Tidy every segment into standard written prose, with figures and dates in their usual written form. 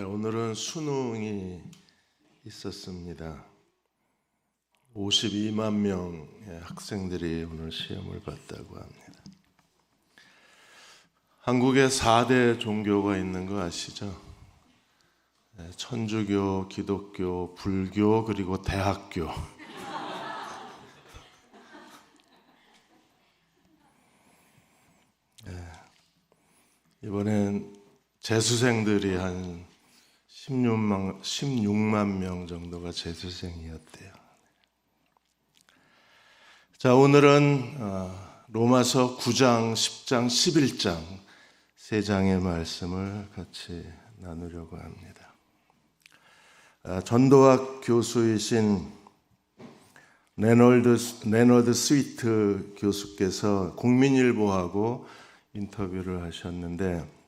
오늘은 수능이 있었습니다. 52만 명의 학생들이 오늘 시험을 봤다고 합니다. 한국에 4대 종교가 있는 거 아시죠? 천주교, 기독교, 불교, 그리고 대학교. 이번엔 재수생들이 한 16만 명 정도가 재수생이었대요. 자, 오늘은 로마서 9장, 10장, 11장 세 장의 말씀을 같이 나누려고 합니다. 전도학 교수이신 레너드 스위트 교수께서 국민일보하고 인터뷰를 하셨는데,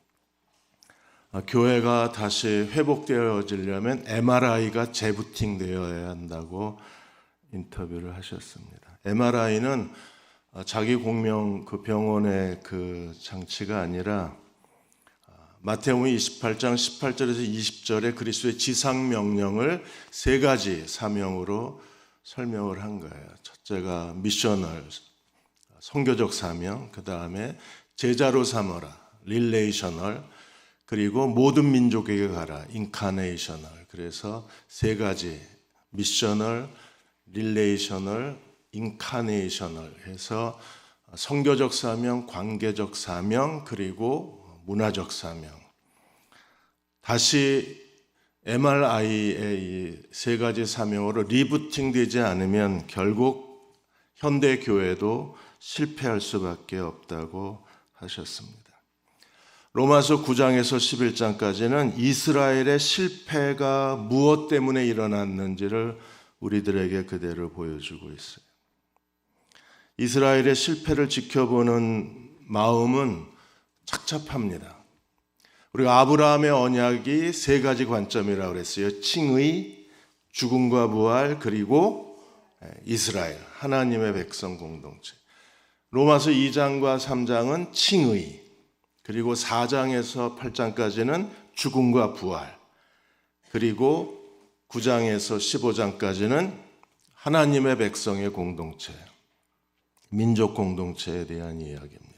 교회가 다시 회복되어지려면 MRI가 재부팅되어야 한다고 인터뷰를 하셨습니다. MRI는 자기 공명 그 병원의 그 장치가 아니라 마태복음 28장 18절에서 20절에 그리스도의 지상 명령을 세 가지 사명으로 설명을 한 거예요. 첫째가 미셔널, 선교적 사명, 그 다음에 제자로 삼어라, 릴레이셔널, 그리고 모든 민족에게 가라, 인카네이셔널. 그래서 세 가지, 미셔널, 릴레이셔널, 인카네이셔널 해서 선교적 사명, 관계적 사명, 그리고 문화적 사명. 다시 MRI의 이 세 가지 사명으로 리부팅 되지 않으면 결국 현대 교회도 실패할 수밖에 없다고 하셨습니다. 로마서 9장에서 11장까지는 이스라엘의 실패가 무엇 때문에 일어났는지를 우리들에게 그대로 보여주고 있어요. 이스라엘의 실패를 지켜보는 마음은 착잡합니다. 우리가 아브라함의 언약이 세 가지 관점이라고 그랬어요. 칭의, 죽음과 부활, 그리고 이스라엘, 하나님의 백성 공동체. 로마서 2장과 3장은 칭의, 그리고 4장에서 8장까지는 죽음과 부활, 그리고 9장에서 15장까지는 하나님의 백성의 공동체, 민족 공동체에 대한 이야기입니다.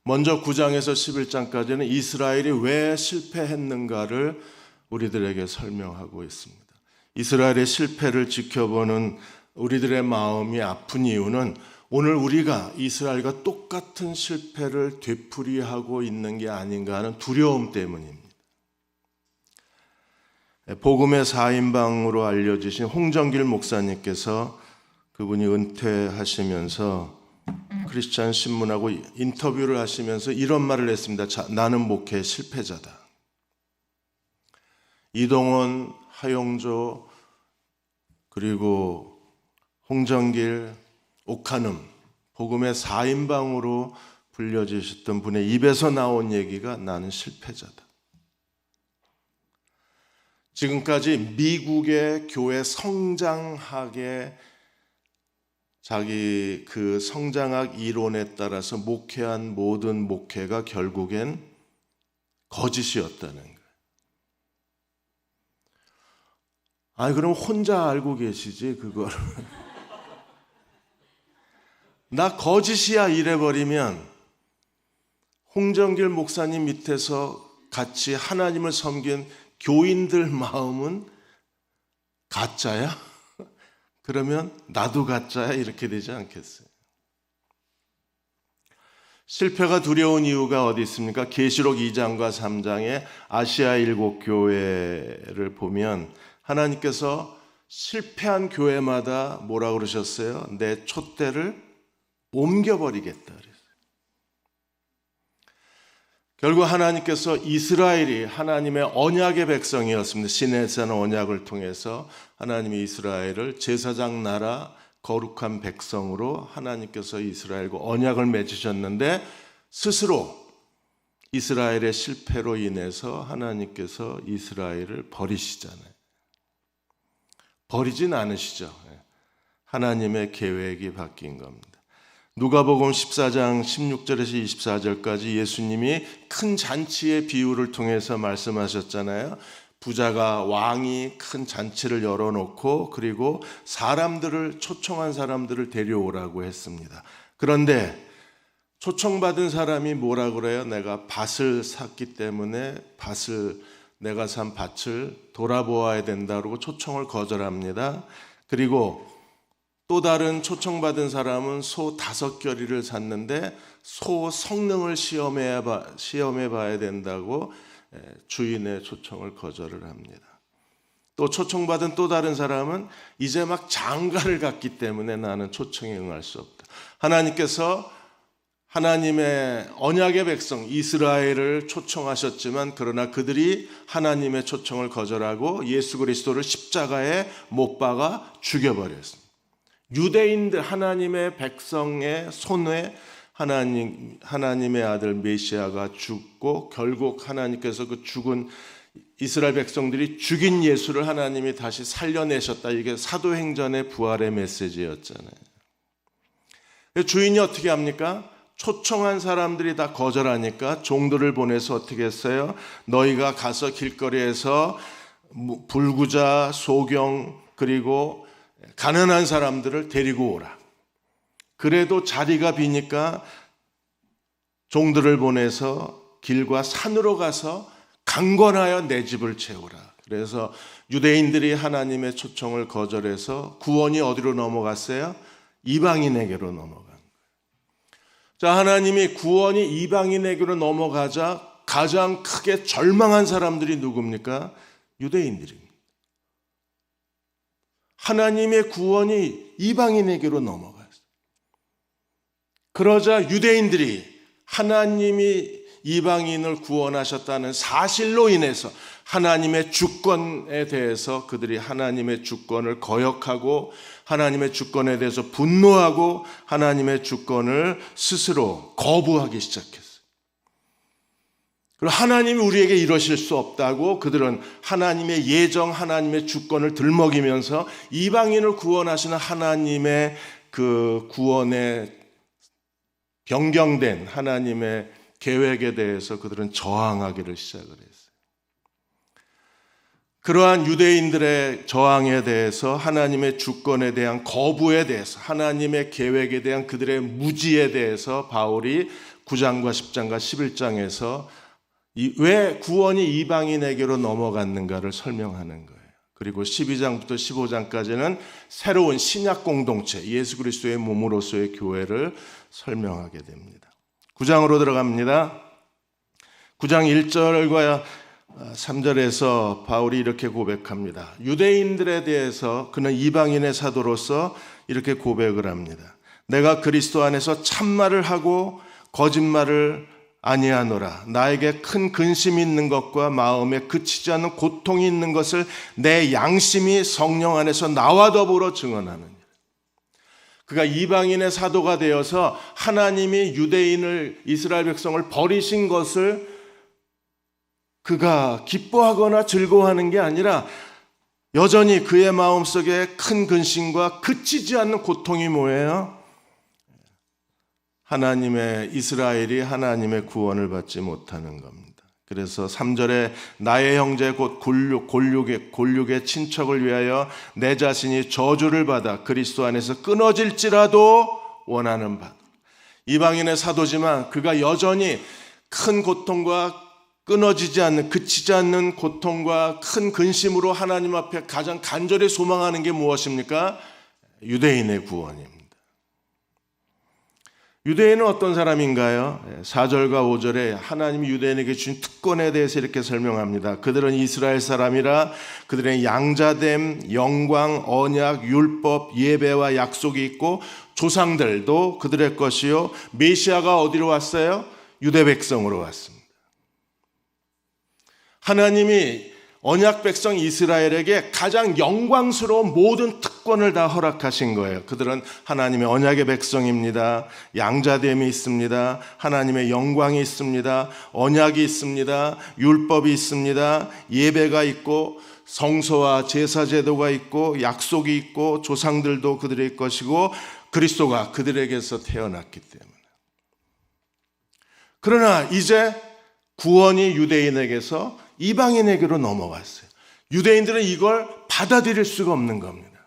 먼저 9장에서 11장까지는 이스라엘이 왜 실패했는가를 우리들에게 설명하고 있습니다. 이스라엘의 실패를 지켜보는 우리들의 마음이 아픈 이유는 오늘 우리가 이스라엘과 똑같은 실패를 되풀이하고 있는 게 아닌가 하는 두려움 때문입니다. 복음의 4인방으로 알려지신 홍정길 목사님께서 그분이 은퇴하시면서 크리스찬 신문하고 인터뷰를 하시면서 이런 말을 했습니다. 나는 목회 실패자다. 이동원, 하용조, 그리고 홍정길, 옥한음, 복음의 4인방으로 불려지셨던 분의 입에서 나온 얘기가 나는 실패자다. 지금까지 미국의 교회 성장학의 자기 그 성장학 이론에 따라서 목회한 모든 목회가 결국엔 거짓이었다는 거예요. 아니, 그럼 혼자 알고 계시지, 그걸. 나 거짓이야 이래버리면 홍정길 목사님 밑에서 같이 하나님을 섬긴 교인들 마음은 가짜야? 그러면 나도 가짜야? 이렇게 되지 않겠어요? 실패가 두려운 이유가 어디 있습니까? 계시록 2장과 3장의 아시아 7교회를 보면 하나님께서 실패한 교회마다 뭐라고 그러셨어요? 내 촛대를 옮겨버리겠다 그랬어요. 결국 하나님께서 이스라엘이 하나님의 언약의 백성이었습니다. 시내산 언약을 통해서 하나님이 이스라엘을 제사장 나라 거룩한 백성으로 하나님께서 이스라엘과 언약을 맺으셨는데 스스로 이스라엘의 실패로 인해서 하나님께서 이스라엘을 버리시잖아요. 버리진 않으시죠. 하나님의 계획이 바뀐 겁니다. 누가복음 14장 16절에서 24절까지 예수님이 큰 잔치의 비유를 통해서 말씀하셨잖아요. 부자가 왕이 큰 잔치를 열어놓고 그리고 초청한 사람들을 데려오라고 했습니다. 그런데 초청받은 사람이 뭐라 그래요? 내가 밭을 샀기 때문에 내가 산 밭을 돌아보아야 된다고 초청을 거절합니다. 그리고 또 다른 초청받은 사람은 소 5겨리를 샀는데 소 성능을 시험해 봐야 된다고 주인의 초청을 거절을 합니다. 또 초청받은 또 다른 사람은 이제 막 장가를 갔기 때문에 나는 초청에 응할 수 없다. 하나님께서 하나님의 언약의 백성 이스라엘을 초청하셨지만 그러나 그들이 하나님의 초청을 거절하고 예수 그리스도를 십자가에 못 박아 죽여버렸습니다. 유대인들 하나님의 백성의 손에 하나님의 아들 메시아가 죽고 결국 하나님께서 그 죽은 이스라엘 백성들이 죽인 예수를 하나님이 다시 살려내셨다. 이게 사도행전의 부활의 메시지였잖아요. 주인이 어떻게 합니까? 초청한 사람들이 다 거절하니까 종들을 보내서 어떻게 했어요? 너희가 가서 길거리에서 불구자, 소경 그리고 가난한 사람들을 데리고 오라. 그래도 자리가 비니까 종들을 보내서 길과 산으로 가서 강권하여 내 집을 채우라. 그래서 유대인들이 하나님의 초청을 거절해서 구원이 어디로 넘어갔어요? 이방인에게로 넘어간 거예요. 자, 하나님이 구원이 이방인에게로 넘어가자 가장 크게 절망한 사람들이 누굽니까? 유대인들입니다. 하나님의 구원이 이방인에게로 넘어갔어요. 그러자 유대인들이 하나님이 이방인을 구원하셨다는 사실로 인해서 하나님의 주권에 대해서 그들이 하나님의 주권을 거역하고 하나님의 주권에 대해서 분노하고 하나님의 주권을 스스로 거부하기 시작했어요. 그리고 하나님이 우리에게 이러실 수 없다고 그들은 하나님의 예정, 하나님의 주권을 들먹이면서 이방인을 구원하시는 하나님의 그 구원에 변경된 하나님의 계획에 대해서 그들은 저항하기를 시작을 했어요. 그러한 유대인들의 저항에 대해서 하나님의 주권에 대한 거부에 대해서 하나님의 계획에 대한 그들의 무지에 대해서 바울이 9장과 10장과 11장에서 왜 구원이 이방인에게로 넘어갔는가를 설명하는 거예요. 그리고 12장부터 15장까지는 새로운 신약 공동체 예수 그리스도의 몸으로서의 교회를 설명하게 됩니다. 9장으로 들어갑니다. 9장 1절과 3절에서 바울이 이렇게 고백합니다. 유대인들에 대해서 그는 이방인의 사도로서 이렇게 고백을 합니다. 내가 그리스도 안에서 참말을 하고 거짓말을 아니하노라. 나에게 큰 근심이 있는 것과 마음에 그치지 않는 고통이 있는 것을 내 양심이 성령 안에서 나와 더불어 증언하느니라. 그가 이방인의 사도가 되어서 하나님이 유대인을 이스라엘 백성을 버리신 것을 그가 기뻐하거나 즐거워하는 게 아니라 여전히 그의 마음속에 큰 근심과 그치지 않는 고통이 뭐예요? 하나님의 이스라엘이 하나님의 구원을 받지 못하는 겁니다. 그래서 3절에 나의 형제 곧 골육의 친척을 위하여 내 자신이 저주를 받아 그리스도 안에서 끊어질지라도 원하는 바. 이방인의 사도지만 그가 여전히 큰 고통과 끊어지지 않는 그치지 않는 고통과 큰 근심으로 하나님 앞에 가장 간절히 소망하는 게 무엇입니까? 유대인의 구원입니다. 유대인은 어떤 사람인가요? 4절과 5절에 하나님이 유대인에게 주신 특권에 대해서 이렇게 설명합니다. 그들은 이스라엘 사람이라 그들의 양자됨, 영광, 언약, 율법, 예배와 약속이 있고 조상들도 그들의 것이요 메시아가 어디로 왔어요? 유대 백성으로 왔습니다. 하나님이 언약 백성 이스라엘에게 가장 영광스러운 모든 특권을 다 허락하신 거예요. 그들은 하나님의 언약의 백성입니다. 양자됨이 있습니다. 하나님의 영광이 있습니다. 언약이 있습니다. 율법이 있습니다. 예배가 있고 성소와 제사 제도가 있고 약속이 있고 조상들도 그들의 것이고 그리스도가 그들에게서 태어났기 때문에. 그러나 이제 구원이 유대인에게서 이방인에게로 넘어갔어요. 유대인들은 이걸 받아들일 수가 없는 겁니다.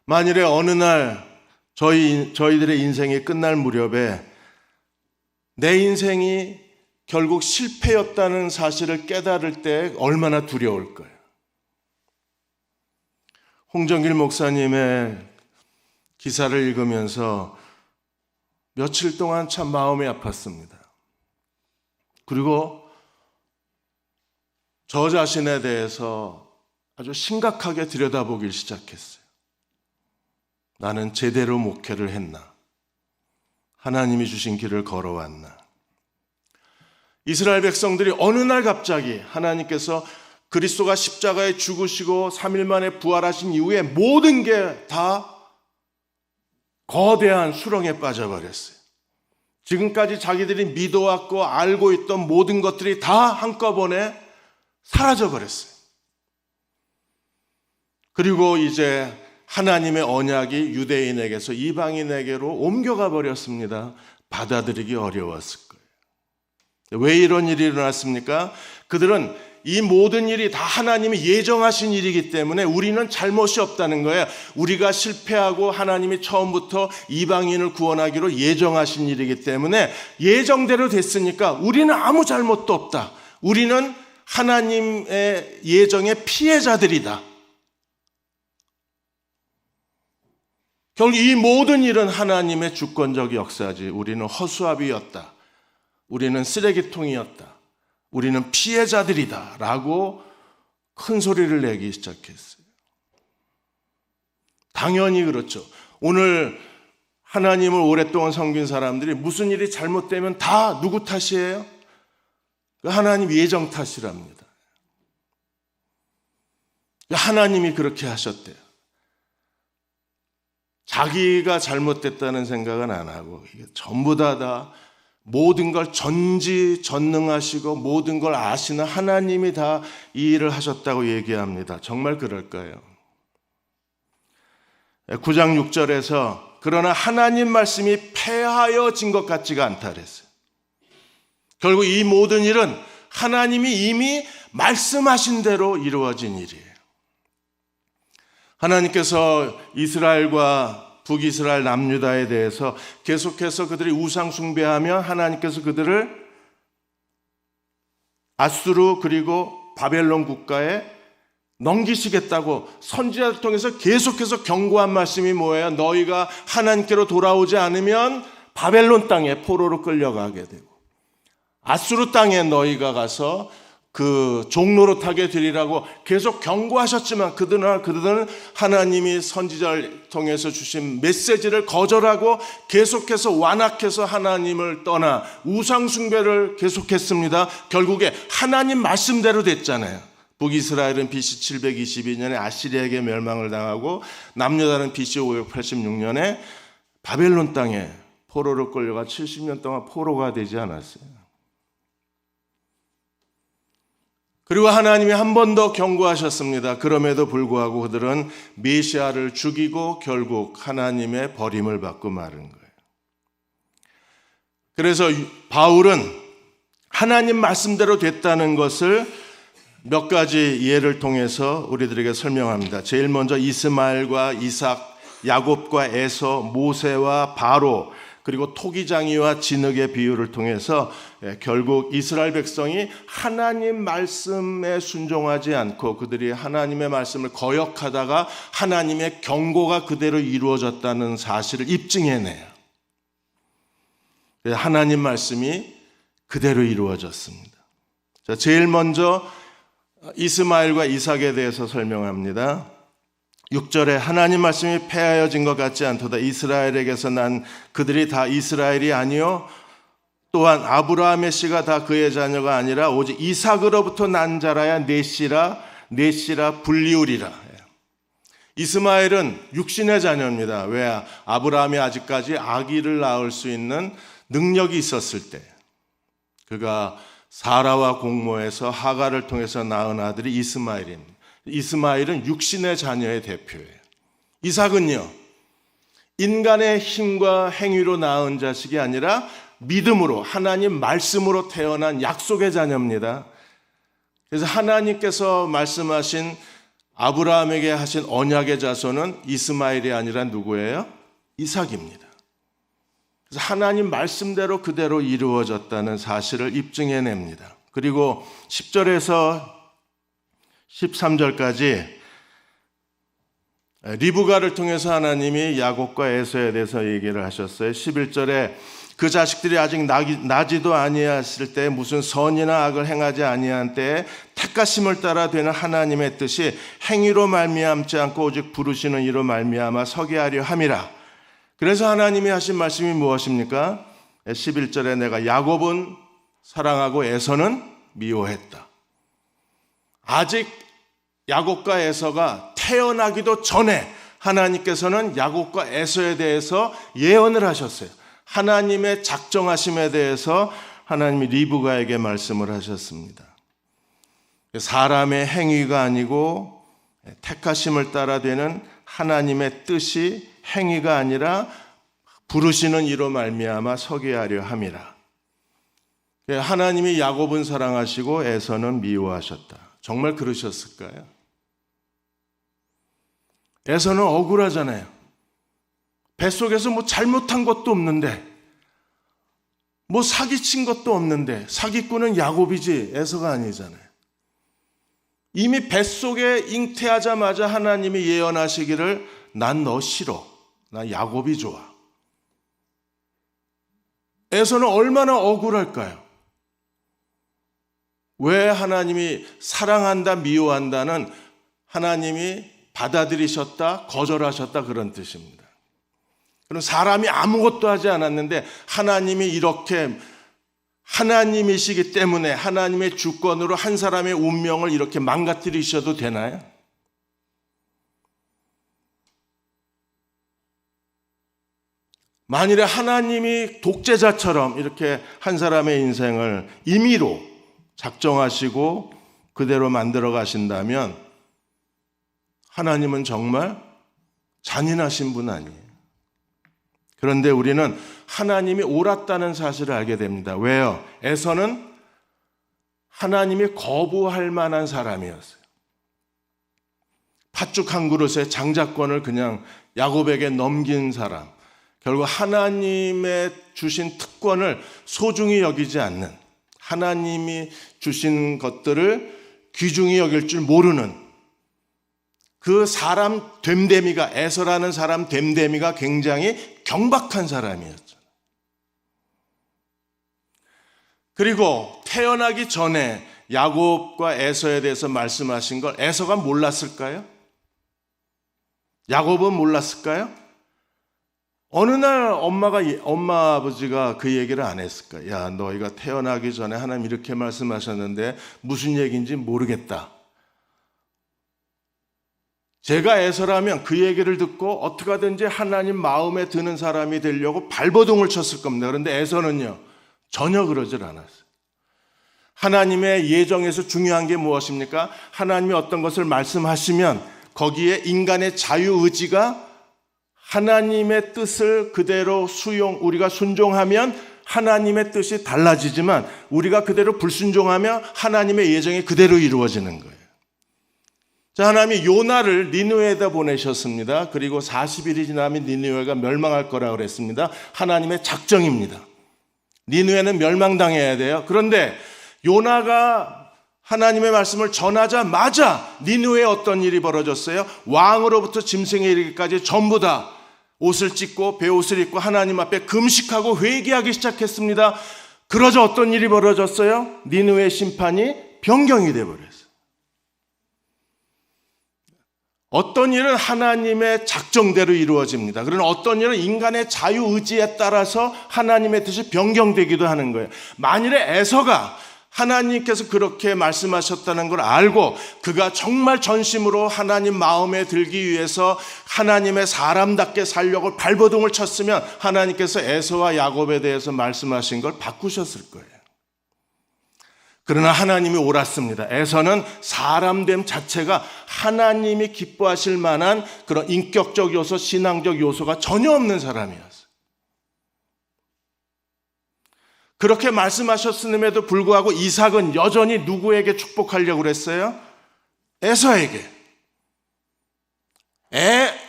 만일에 어느 날 저희들의 인생이 끝날 무렵에 내 인생이 결국 실패였다는 사실을 깨달을 때 얼마나 두려울 거예요. 홍정길 목사님의 기사를 읽으면서 며칠 동안 참 마음이 아팠습니다. 그리고 저 자신에 대해서 아주 심각하게 들여다보기 시작했어요. 나는 제대로 목회를 했나? 하나님이 주신 길을 걸어왔나? 이스라엘 백성들이 어느 날 갑자기 하나님께서 그리스도가 십자가에 죽으시고 3일 만에 부활하신 이후에 모든 게 다 거대한 수렁에 빠져버렸어요. 지금까지 자기들이 믿어왔고 알고 있던 모든 것들이 다 한꺼번에 사라져버렸어요. 그리고 이제 하나님의 언약이 유대인에게서 이방인에게로 옮겨가 버렸습니다. 받아들이기 어려웠을 거예요. 왜 이런 일이 일어났습니까? 그들은 이 모든 일이 다 하나님이 예정하신 일이기 때문에 우리는 잘못이 없다는 거예요. 우리가 실패하고 하나님이 처음부터 이방인을 구원하기로 예정하신 일이기 때문에 예정대로 됐으니까 우리는 아무 잘못도 없다. 우리는 하나님의 예정의 피해자들이다. 결국 이 모든 일은 하나님의 주권적 역사지. 우리는 허수아비였다. 우리는 쓰레기통이었다. 우리는 피해자들이다. 라고 큰 소리를 내기 시작했어요. 당연히 그렇죠. 오늘 하나님을 오랫동안 섬긴 사람들이 무슨 일이 잘못되면 다 누구 탓이에요? 하나님 예정 탓이랍니다. 하나님이 그렇게 하셨대요. 자기가 잘못됐다는 생각은 안 하고 이게 전부 다 모든 걸 전지전능하시고 모든 걸 아시는 하나님이 다 이 일을 하셨다고 얘기합니다. 정말 그럴까요? 9장 6절에서 그러나 하나님 말씀이 패하여진 것 같지가 않다 그랬어요. 결국 이 모든 일은 하나님이 이미 말씀하신 대로 이루어진 일이에요. 하나님께서 이스라엘과 북이스라엘 남유다에 대해서 계속해서 그들이 우상 숭배하면 하나님께서 그들을 아수르 그리고 바벨론 국가에 넘기시겠다고 선지자를 통해서 계속해서 경고한 말씀이 뭐예요? 너희가 하나님께로 돌아오지 않으면 바벨론 땅에 포로로 끌려가게 되고 아수르 땅에 너희가 가서 그 종노릇하게 되리라고 계속 경고하셨지만 그들은 하나님이 선지자를 통해서 주신 메시지를 거절하고 계속해서 완악해서 하나님을 떠나 우상 숭배를 계속했습니다. 결국에 하나님 말씀대로 됐잖아요. 북이스라엘은 BC 722년에 아시리아에게 멸망을 당하고 남유다는 BC 586년에 바벨론 땅에 포로로 끌려가 70년 동안 포로가 되지 않았어요. 그리고 하나님이 한 번 더 경고하셨습니다. 그럼에도 불구하고 그들은 메시아를 죽이고 결국 하나님의 버림을 받고 마른 거예요. 그래서 바울은 하나님 말씀대로 됐다는 것을 몇 가지 예를 통해서 우리들에게 설명합니다. 제일 먼저 이스마엘과 이삭, 야곱과 에서, 모세와 바로, 그리고 토기장이와 진흙의 비유를 통해서 결국 이스라엘 백성이 하나님 말씀에 순종하지 않고 그들이 하나님의 말씀을 거역하다가 하나님의 경고가 그대로 이루어졌다는 사실을 입증해내요. 하나님 말씀이 그대로 이루어졌습니다. 자, 제일 먼저 이스마엘과 이삭에 대해서 설명합니다. 6절에 하나님 말씀이 패하여진 것 같지 않도다. 이스라엘에게서 난 그들이 다 이스라엘이 아니요 또한 아브라함의 씨가 다 그의 자녀가 아니라 오직 이삭으로부터 난 자라야 내 씨라 불리우리라. 이스마엘은 육신의 자녀입니다. 왜? 아브라함이 아직까지 아기를 낳을 수 있는 능력이 있었을 때 그가 사라와 공모해서 하갈을 통해서 낳은 아들이 이스마엘입니다. 이스마엘은 육신의 자녀의 대표예요. 이삭은요, 인간의 힘과 행위로 낳은 자식이 아니라 믿음으로 하나님 말씀으로 태어난 약속의 자녀입니다. 그래서 하나님께서 말씀하신 아브라함에게 하신 언약의 자손은 이스마엘이 아니라 누구예요? 이삭입니다. 그래서 하나님 말씀대로 그대로 이루어졌다는 사실을 입증해냅니다. 그리고 10절에서 13절까지 리브가를 통해서 하나님이 야곱과 에서에 대해서 얘기를 하셨어요. 11절에 그 자식들이 아직 나지도 아니하실 때 무슨 선이나 악을 행하지 아니한 때에 택하심을 따라 되는 하나님의 뜻이 행위로 말미암지 않고 오직 부르시는 이로 말미암아 서게 하려 함이라. 그래서 하나님이 하신 말씀이 무엇입니까? 11절에 내가 야곱은 사랑하고 에서는 미워했다. 아직 야곱과 에서가 태어나기도 전에 하나님께서는 야곱과 에서에 대해서 예언을 하셨어요. 하나님의 작정하심에 대해서 하나님이 리브가에게 말씀을 하셨습니다. 사람의 행위가 아니고 택하심을 따라 되는 하나님의 뜻이 행위가 아니라 부르시는 이로 말미암아 서게 하려 함이라. 하나님이 야곱은 사랑하시고 에서는 미워하셨다. 정말 그러셨을까요? 에서는 억울하잖아요. 뱃속에서 뭐 잘못한 것도 없는데, 뭐 사기친 것도 없는데, 사기꾼은 야곱이지 에서가 아니잖아요. 이미 뱃속에 잉태하자마자 하나님이 예언하시기를 난 너 싫어, 나 야곱이 좋아. 에서는 얼마나 억울할까요? 왜 하나님이 사랑한다, 미워한다는 하나님이 받아들이셨다, 거절하셨다 그런 뜻입니다. 그럼 사람이 아무것도 하지 않았는데 하나님이 이렇게 하나님이시기 때문에 하나님의 주권으로 한 사람의 운명을 이렇게 망가뜨리셔도 되나요? 만일에 하나님이 독재자처럼 이렇게 한 사람의 인생을 임의로 작정하시고 그대로 만들어 가신다면 하나님은 정말 잔인하신 분 아니에요. 그런데 우리는 하나님이 옳았다는 사실을 알게 됩니다. 왜요? 에서는 하나님이 거부할 만한 사람이었어요. 팥죽 한 그릇에 장자권을 그냥 야곱에게 넘긴 사람. 결국 하나님의 주신 특권을 소중히 여기지 않는, 하나님이 주신 것들을 귀중히 여길 줄 모르는 그 사람 됨됨이가, 에서라는 사람 됨됨이가 굉장히 경박한 사람이었죠. 그리고 태어나기 전에 야곱과 에서에 대해서 말씀하신 걸 에서가 몰랐을까요? 야곱은 몰랐을까요? 어느 날 엄마 아버지가 그 얘기를 안 했을까? 야, 너희가 태어나기 전에 하나님 이렇게 말씀하셨는데 무슨 얘기인지 모르겠다. 제가 에서라면 그 얘기를 듣고 어떻게 하든지 하나님 마음에 드는 사람이 되려고 발버둥을 쳤을 겁니다. 그런데 에서는요, 전혀 그러질 않았어요. 하나님의 예정에서 중요한 게 무엇입니까? 하나님이 어떤 것을 말씀하시면 거기에 인간의 자유의지가 하나님의 뜻을 그대로 우리가 순종하면 하나님의 뜻이 달라지지만 우리가 그대로 불순종하면 하나님의 예정이 그대로 이루어지는 거예요. 자, 하나님이 요나를 니느웨에다 보내셨습니다. 그리고 40일이 지나면 니느웨가 멸망할 거라고 그랬습니다. 하나님의 작정입니다. 니느웨는 멸망당해야 돼요. 그런데 요나가 하나님의 말씀을 전하자마자 니느웨에 어떤 일이 벌어졌어요? 왕으로부터 짐승에 이르기까지 전부 다 옷을 찢고 베옷을 입고 하나님 앞에 금식하고 회개하기 시작했습니다. 그러자 어떤 일이 벌어졌어요? 니느웨 심판이 변경이 되어버렸어요. 어떤 일은 하나님의 작정대로 이루어집니다. 그러나 어떤 일은 인간의 자유의지에 따라서 하나님의 뜻이 변경되기도 하는 거예요. 만일에 에서가 하나님께서 그렇게 말씀하셨다는 걸 알고 그가 정말 전심으로 하나님 마음에 들기 위해서 하나님의 사람답게 살려고 발버둥을 쳤으면 하나님께서 에서와 야곱에 대해서 말씀하신 걸 바꾸셨을 거예요. 그러나 하나님이 옳았습니다. 에서는 사람됨 자체가 하나님이 기뻐하실 만한 그런 인격적 요소, 신앙적 요소가 전혀 없는 사람이었어요. 그렇게 말씀하셨음에도 불구하고 이삭은 여전히 누구에게 축복하려고 그랬어요? 에서에게.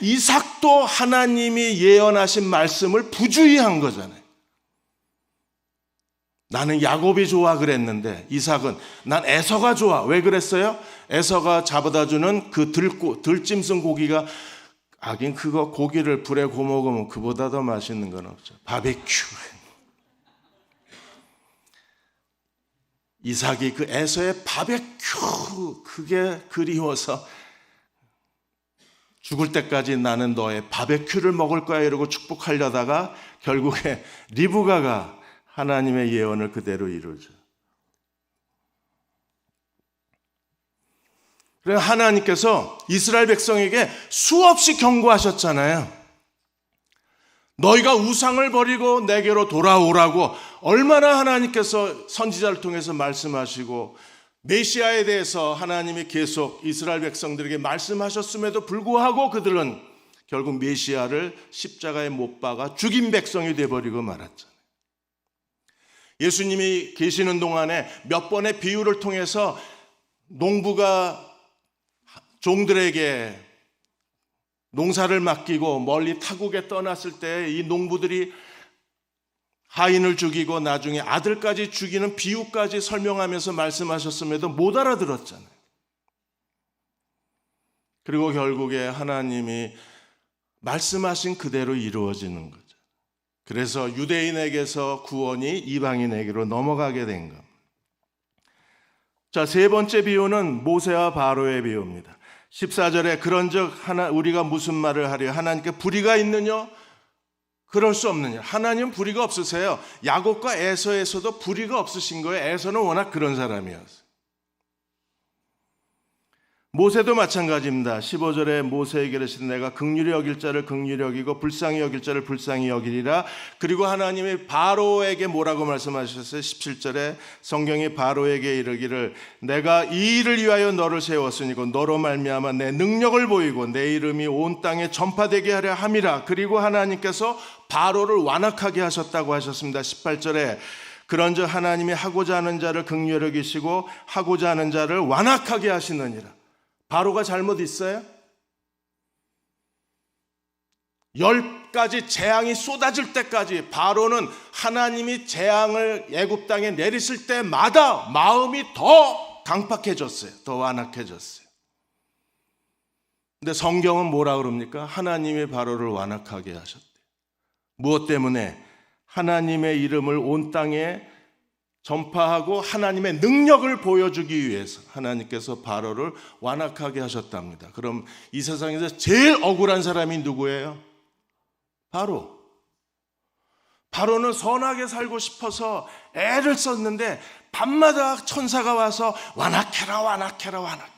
이삭도 하나님이 예언하신 말씀을 부주의한 거잖아요. 나는 야곱이 좋아 그랬는데 이삭은 난 에서가 좋아. 왜 그랬어요? 에서가 잡아다 주는 그 들짐승 고기가, 하긴 그거 고기를 불에 구워 먹으면 그보다 더 맛있는 건 없죠. 바베큐. 이삭이 그 에서의 바베큐, 그게 그리워서 죽을 때까지 나는 너의 바베큐를 먹을 거야 이러고 축복하려다가 결국에 리브가가 하나님의 예언을 그대로 이루죠. 그래서 하나님께서 이스라엘 백성에게 수없이 경고하셨잖아요. 너희가 우상을 버리고 내게로 돌아오라고 얼마나 하나님께서 선지자를 통해서 말씀하시고 메시아에 대해서 하나님이 계속 이스라엘 백성들에게 말씀하셨음에도 불구하고 그들은 결국 메시아를 십자가에 못 박아 죽인 백성이 되어버리고 말았잖아요. 예수님이 계시는 동안에 몇 번의 비유를 통해서 농부가 종들에게 농사를 맡기고 멀리 타국에 떠났을 때 이 농부들이 하인을 죽이고 나중에 아들까지 죽이는 비유까지 설명하면서 말씀하셨음에도 못 알아들었잖아요. 그리고 결국에 하나님이 말씀하신 그대로 이루어지는 거죠. 그래서 유대인에게서 구원이 이방인에게로 넘어가게 된 겁니다. 자, 세 번째 비유는 모세와 바로의 비유입니다. 14절에 그런즉 우리가 무슨 말을 하려? 하나님께 불의가 있느냐? 그럴 수 없느냐? 하나님은 불의가 없으세요. 야곱과 에서에서도 불의가 없으신 거예요. 에서는 워낙 그런 사람이었어요. 모세도 마찬가지입니다. 15절에 모세에게 이르시되 내가 긍휼히 여길 자를 긍휼히 여기고 불쌍히 여길 자를 불쌍히 여기리라. 그리고 하나님이 바로에게 뭐라고 말씀하셨어요? 17절에 성경이 바로에게 이르기를 내가 이 일을 위하여 너를 세웠으니고 너로 말미암아 내 능력을 보이고 내 이름이 온 땅에 전파되게 하려 함이라. 그리고 하나님께서 바로를 완악하게 하셨다고 하셨습니다. 18절에 그런즉 하나님이 하고자 하는 자를 긍휼히 여기시고 하고자 하는 자를 완악하게 하시느니라. 바로가 잘못 있어요? 10가지 재앙이 쏟아질 때까지 바로는 하나님이 재앙을 애굽 땅에 내리실 때마다 마음이 더 강팍해졌어요. 더 완악해졌어요. 근데 성경은 뭐라 그럽니까? 하나님이 바로를 완악하게 하셨대요. 무엇 때문에? 하나님의 이름을 온 땅에 전파하고 하나님의 능력을 보여주기 위해서 하나님께서 바로를 완악하게 하셨답니다. 그럼 이 세상에서 제일 억울한 사람이 누구예요? 바로는 선하게 살고 싶어서 애를 썼는데 밤마다 천사가 와서 완악해라 완악해라 완악해라,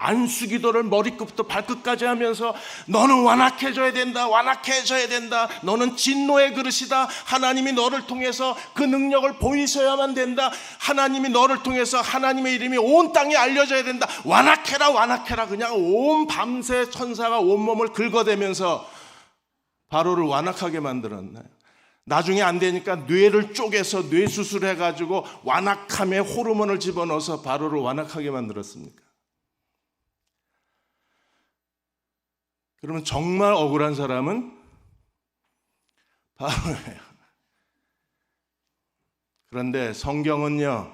안수기도를 머리끝부터 발끝까지 하면서 너는 완악해져야 된다, 완악해져야 된다, 너는 진노의 그릇이다, 하나님이 너를 통해서 그 능력을 보이셔야만 된다, 하나님이 너를 통해서 하나님의 이름이 온 땅에 알려져야 된다, 완악해라 완악해라. 그냥 온 밤새 천사가 온몸을 긁어대면서 바로를 완악하게 만들었나요? 나중에 안 되니까 뇌를 쪼개서 뇌수술해가지고 완악함에 호르몬을 집어넣어서 바로를 완악하게 만들었습니까? 그러면 정말 억울한 사람은 바로예요. 그런데 성경은요,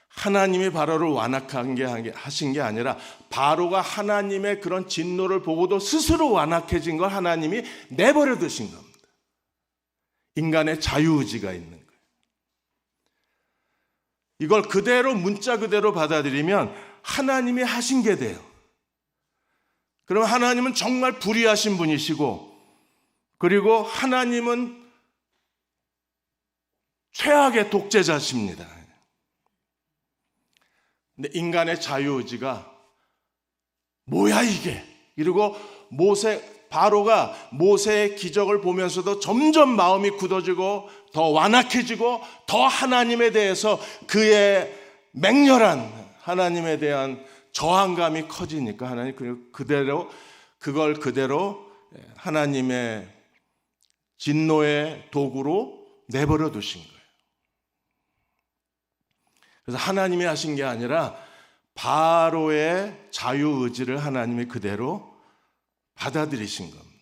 하나님이 바로를 완악하게 하신 게 아니라 바로가 하나님의 그런 진노를 보고도 스스로 완악해진 걸 하나님이 내버려 두신 겁니다. 인간의 자유의지가 있는 거예요. 이걸 그대로 문자 그대로 받아들이면 하나님이 하신 게 돼요. 그럼 하나님은 정말 불의하신 분이시고, 그리고 하나님은 최악의 독재자십니다. 근데 인간의 자유의지가 뭐야 이게? 이러고 바로가 모세의 기적을 보면서도 점점 마음이 굳어지고 더 완악해지고 더 하나님에 대해서 그의 맹렬한 하나님에 대한 저항감이 커지니까 하나님 그걸 그대로 하나님의 진노의 도구로 내버려 두신 거예요. 그래서 하나님이 하신 게 아니라 바로의 자유의지를 하나님이 그대로 받아들이신 겁니다.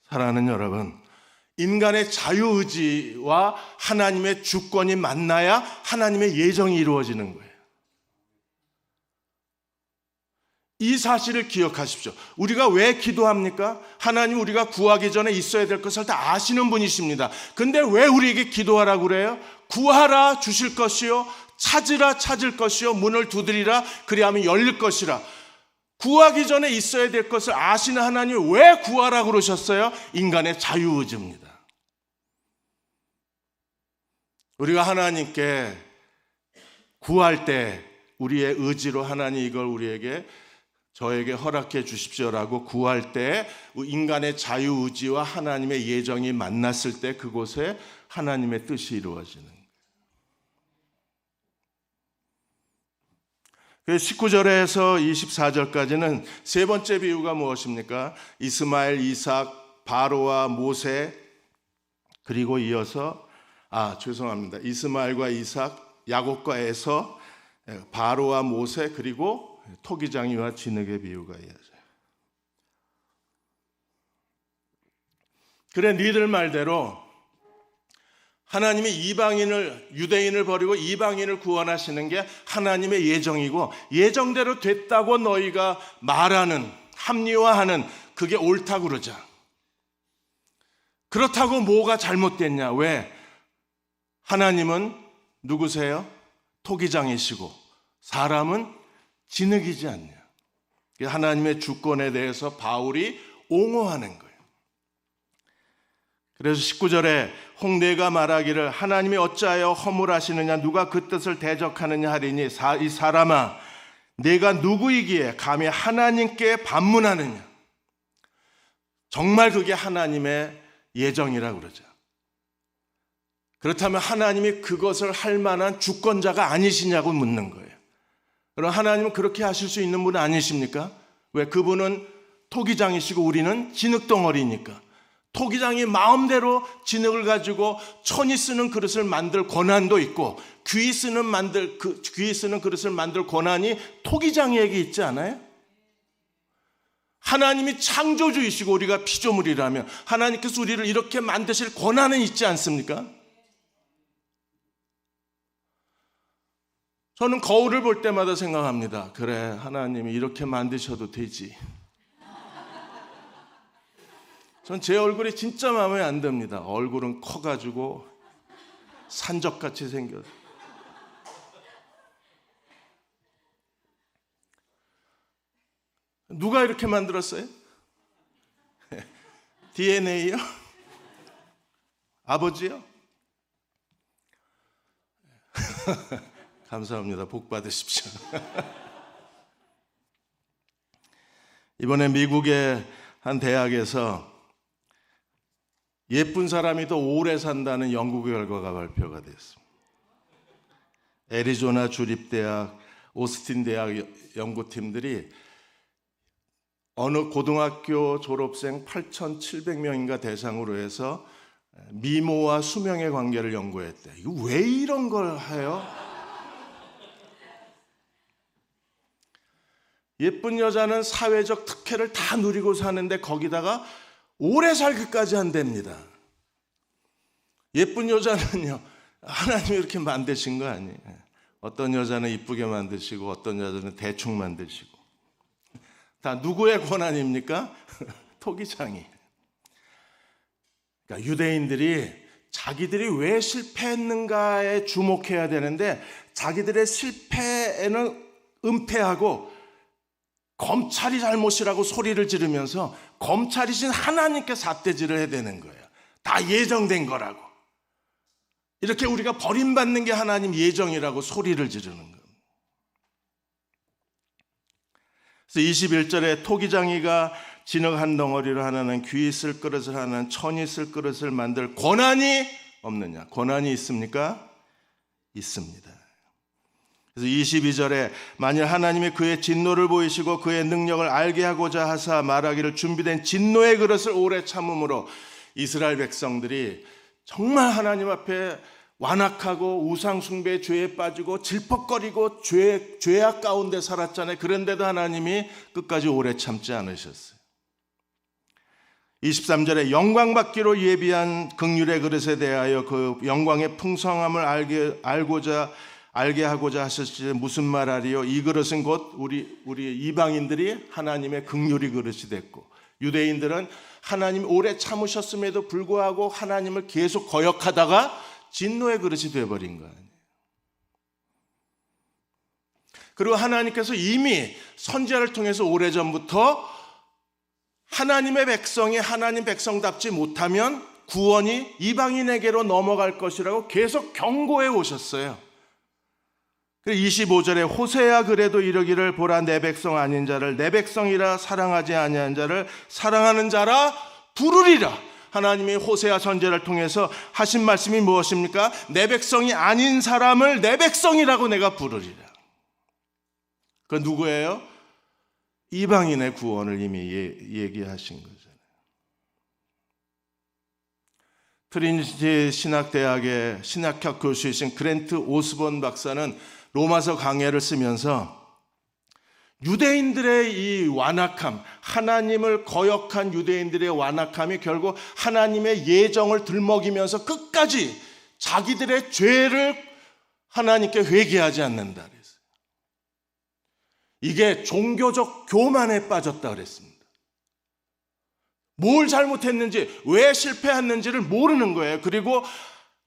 사랑하는 여러분, 인간의 자유의지와 하나님의 주권이 만나야 하나님의 예정이 이루어지는 거예요. 이 사실을 기억하십시오. 우리가 왜 기도합니까? 하나님 우리가 구하기 전에 있어야 될 것을 다 아시는 분이십니다. 근데 왜 우리에게 기도하라고 그래요? 구하라 주실 것이요, 찾으라 찾을 것이요, 문을 두드리라 그리하면 열릴 것이라. 구하기 전에 있어야 될 것을 아시는 하나님이 왜 구하라고 그러셨어요? 인간의 자유의지입니다. 우리가 하나님께 구할 때 우리의 의지로 하나님 이걸 우리에게 저에게 허락해 주십시오라고 구할 때 인간의 자유의지와 하나님의 예정이 만났을 때 그곳에 하나님의 뜻이 이루어지는 거예요. 그래서 19절에서 24절까지는 세 번째 비유가 무엇입니까? 이스마엘, 이삭, 바로와 모세, 그리고 이어서 이스마엘과 이삭, 야곱과 에서, 바로와 모세, 그리고 토기장이와 진흙의 비유가 이어져요. 그래, 니들 말대로 하나님이 유대인을 버리고 이방인을 구원하시는 게 하나님의 예정이고, 예정대로 됐다고 너희가 말하는, 합리화하는 그게 옳다고 그러자. 그렇다고 뭐가 잘못됐냐? 왜? 하나님은 누구세요? 토기장이시고 사람은 진흙이지 않냐. 하나님의 주권에 대해서 바울이 옹호하는 거예요. 그래서 19절에 홍대가 말하기를 하나님이 어찌하여 허물하시느냐, 누가 그 뜻을 대적하느냐 하리니, 이 사람아 내가 누구이기에 감히 하나님께 반문하느냐. 정말 그게 하나님의 예정이라고 그러죠. 그렇다면 하나님이 그것을 할 만한 주권자가 아니시냐고 묻는 거예요. 그럼 하나님은 그렇게 하실 수 있는 분 아니십니까? 왜? 그분은 토기장이시고 우리는 진흙덩어리니까. 토기장이 마음대로 진흙을 가지고 천이 쓰는 그릇을 만들 권한도 있고, 귀 쓰는 그릇을 만들 권한이 토기장에게 있지 않아요? 하나님이 창조주이시고 우리가 피조물이라면 하나님께서 우리를 이렇게 만드실 권한은 있지 않습니까? 저는 거울을 볼 때마다 생각합니다. 그래, 하나님이 이렇게 만드셔도 되지. 전 제 얼굴이 진짜 마음에 안 듭니다. 얼굴은 커가지고 산적같이 생겨서. 누가 이렇게 만들었어요? DNA요? 아버지요? 감사합니다. 복 받으십시오. 이번에 미국의 한 대학에서 예쁜 사람이 더 오래 산다는 연구 결과가 발표가 됐습니다. 애리조나 주립대학, 오스틴 대학 연구팀들이 어느 고등학교 졸업생 8,700명인가 대상으로 해서 미모와 수명의 관계를 연구했대. 이거 왜 이런 걸 해요? 예쁜 여자는 사회적 특혜를 다 누리고 사는데 거기다가 오래 살기까지 한답니다. 예쁜 여자는요, 하나님이 이렇게 만드신 거 아니에요. 어떤 여자는 이쁘게 만드시고 어떤 여자는 대충 만드시고. 다 누구의 권한입니까? 토기장이. 그러니까 유대인들이 자기들이 왜 실패했는가에 주목해야 되는데, 자기들의 실패에는 은폐하고 검찰이 잘못이라고 소리를 지르면서 검찰이신 하나님께 삿대질을 해야 되는 거예요. 다 예정된 거라고. 이렇게 우리가 버림받는 게 하나님 예정이라고 소리를 지르는 거예요. 그래서 21절에 토기장이가 진흙 한 덩어리를 하나는, 귀 있을 그릇을 하나는, 천이 있을 그릇을 만들 권한이 없느냐? 권한이 있습니까? 있습니다. 그래서 22절에 만일 하나님이 그의 진노를 보이시고 그의 능력을 알게 하고자 하사 말하기를 준비된 진노의 그릇을 오래 참음으로 이스라엘 백성들이 정말 하나님 앞에 완악하고 우상숭배 죄에 빠지고 질퍽거리고 죄악 가운데 살았잖아요. 그런데도 하나님이 끝까지 오래 참지 않으셨어요. 23절에 영광 받기로 예비한 긍휼의 그릇에 대하여 그 영광의 풍성함을 알게 하고자 하셨지 무슨 말하리요? 이 그릇은 곧 우리 이방인들이 하나님의 긍휼의 그릇이 됐고, 유대인들은 하나님 오래 참으셨음에도 불구하고 하나님을 계속 거역하다가 진노의 그릇이 되어버린 거 아니에요. 그리고 하나님께서 이미 선지자를 통해서 오래전부터 하나님의 백성이 하나님 백성답지 못하면 구원이 이방인에게로 넘어갈 것이라고 계속 경고해 오셨어요. 25절에 호세아 그래도 이르기를 보라 내 백성 아닌 자를 내 백성이라 사랑하지 아니한 자를 사랑하는 자라 부르리라. 하나님이 호세아 선지자를 통해서 하신 말씀이 무엇입니까? 내 백성이 아닌 사람을 내 백성이라고 내가 부르리라. 그 누구예요? 이방인의 구원을 이미 얘기하신 거잖아요. 트리니티 신학대학의 신학학 교수이신 그랜트 오스본 박사는 로마서 강해를 쓰면서 유대인들의 이 완악함, 하나님을 거역한 유대인들의 완악함이 결국 하나님의 예정을 들먹이면서 끝까지 자기들의 죄를 하나님께 회개하지 않는다 그랬어요. 이게 종교적 교만에 빠졌다 그랬습니다. 뭘 잘못했는지, 왜 실패했는지를 모르는 거예요. 그리고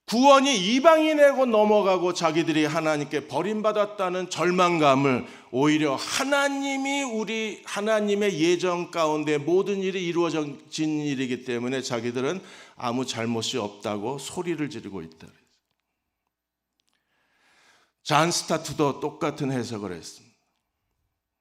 구원이 이방인에게 넘어가고 자기들이 하나님께 버림받았다는 절망감을 오히려 하나님의 예정 가운데 모든 일이 이루어진 일이기 때문에 자기들은 아무 잘못이 없다고 소리를 지르고 있다. 잔 스타트도 똑같은 해석을 했습니다.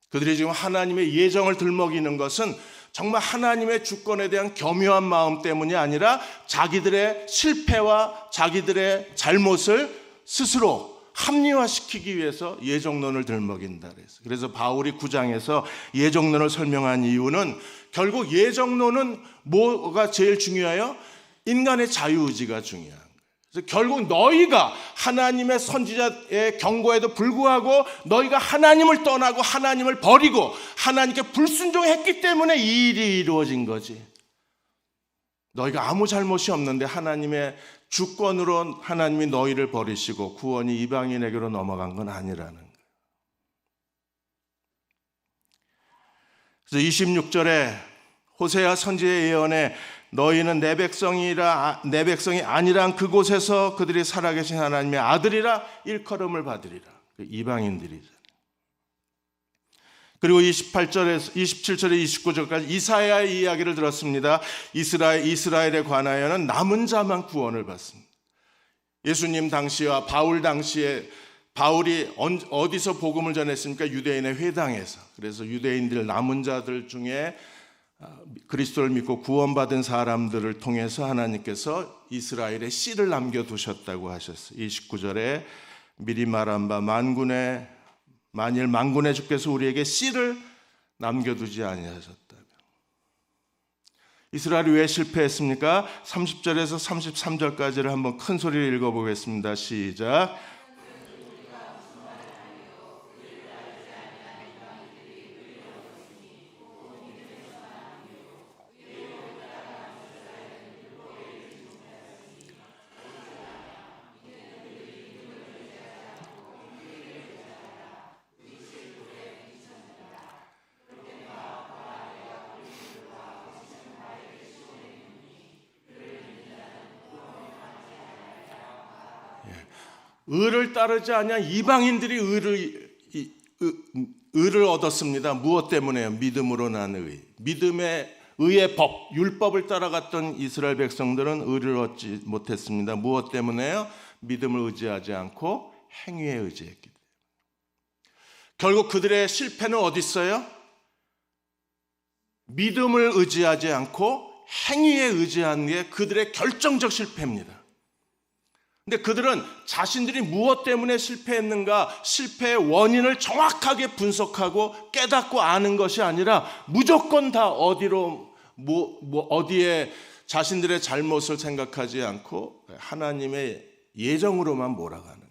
그들이 지금 하나님의 예정을 들먹이는 것은 정말 하나님의 주권에 대한 겸허한 마음 때문이 아니라 자기들의 실패와 자기들의 잘못을 스스로 합리화시키기 위해서 예정론을 들먹인다 그랬어요. 그래서 바울이 9장에서 예정론을 설명한 이유는 결국 예정론은 뭐가 제일 중요해요? 인간의 자유의지가 중요해요. 그래서 결국 너희가 하나님의 선지자의 경고에도 불구하고 너희가 하나님을 떠나고 하나님을 버리고 하나님께 불순종했기 때문에 이 일이 이루어진 거지. 너희가 아무 잘못이 없는데 하나님의 주권으로 하나님이 너희를 버리시고 구원이 이방인에게로 넘어간 건 아니라는 거예요. 그래서 26절에 호세아 선지자의 예언에 너희는 내 백성이 아니란 그곳에서 그들이 살아계신 하나님의 아들이라 일컬음을 받으리라. 이방인들이잖아요. 그리고 27절에 29절까지 이사야의 이야기를 들었습니다. 이스라엘에 관하여는 남은 자만 구원을 받습니다. 예수님 당시와 바울 당시에 바울이 어디서 복음을 전했습니까? 유대인의 회당에서. 그래서 유대인들 남은 자들 중에 그리스도를 믿고 구원받은 사람들을 통해서 하나님께서 이스라엘에 씨를 남겨두셨다고 하셨어요. 29절에 미리 말한 바 만일 만군의 주께서 우리에게 씨를 남겨두지 아니하셨다며. 이스라엘이 왜 실패했습니까? 30절에서 33절까지를 한번 큰 소리를 읽어보겠습니다. 시작. 의를 따르지 아니한 이방인들이 의를 얻었습니다. 무엇 때문에요? 믿음으로 난 의. 의의 법, 율법을 따라갔던 이스라엘 백성들은 의를 얻지 못했습니다. 무엇 때문에요? 믿음을 의지하지 않고 행위에 의지했기 때문에. 결국 그들의 실패는 어디 있어요? 믿음을 의지하지 않고 행위에 의지하는 게 그들의 결정적 실패입니다. 근데 그들은 자신들이 무엇 때문에 실패했는가, 실패의 원인을 정확하게 분석하고 깨닫고 아는 것이 아니라 무조건 다 어디에 자신들의 잘못을 생각하지 않고 하나님의 예정으로만 몰아가는가?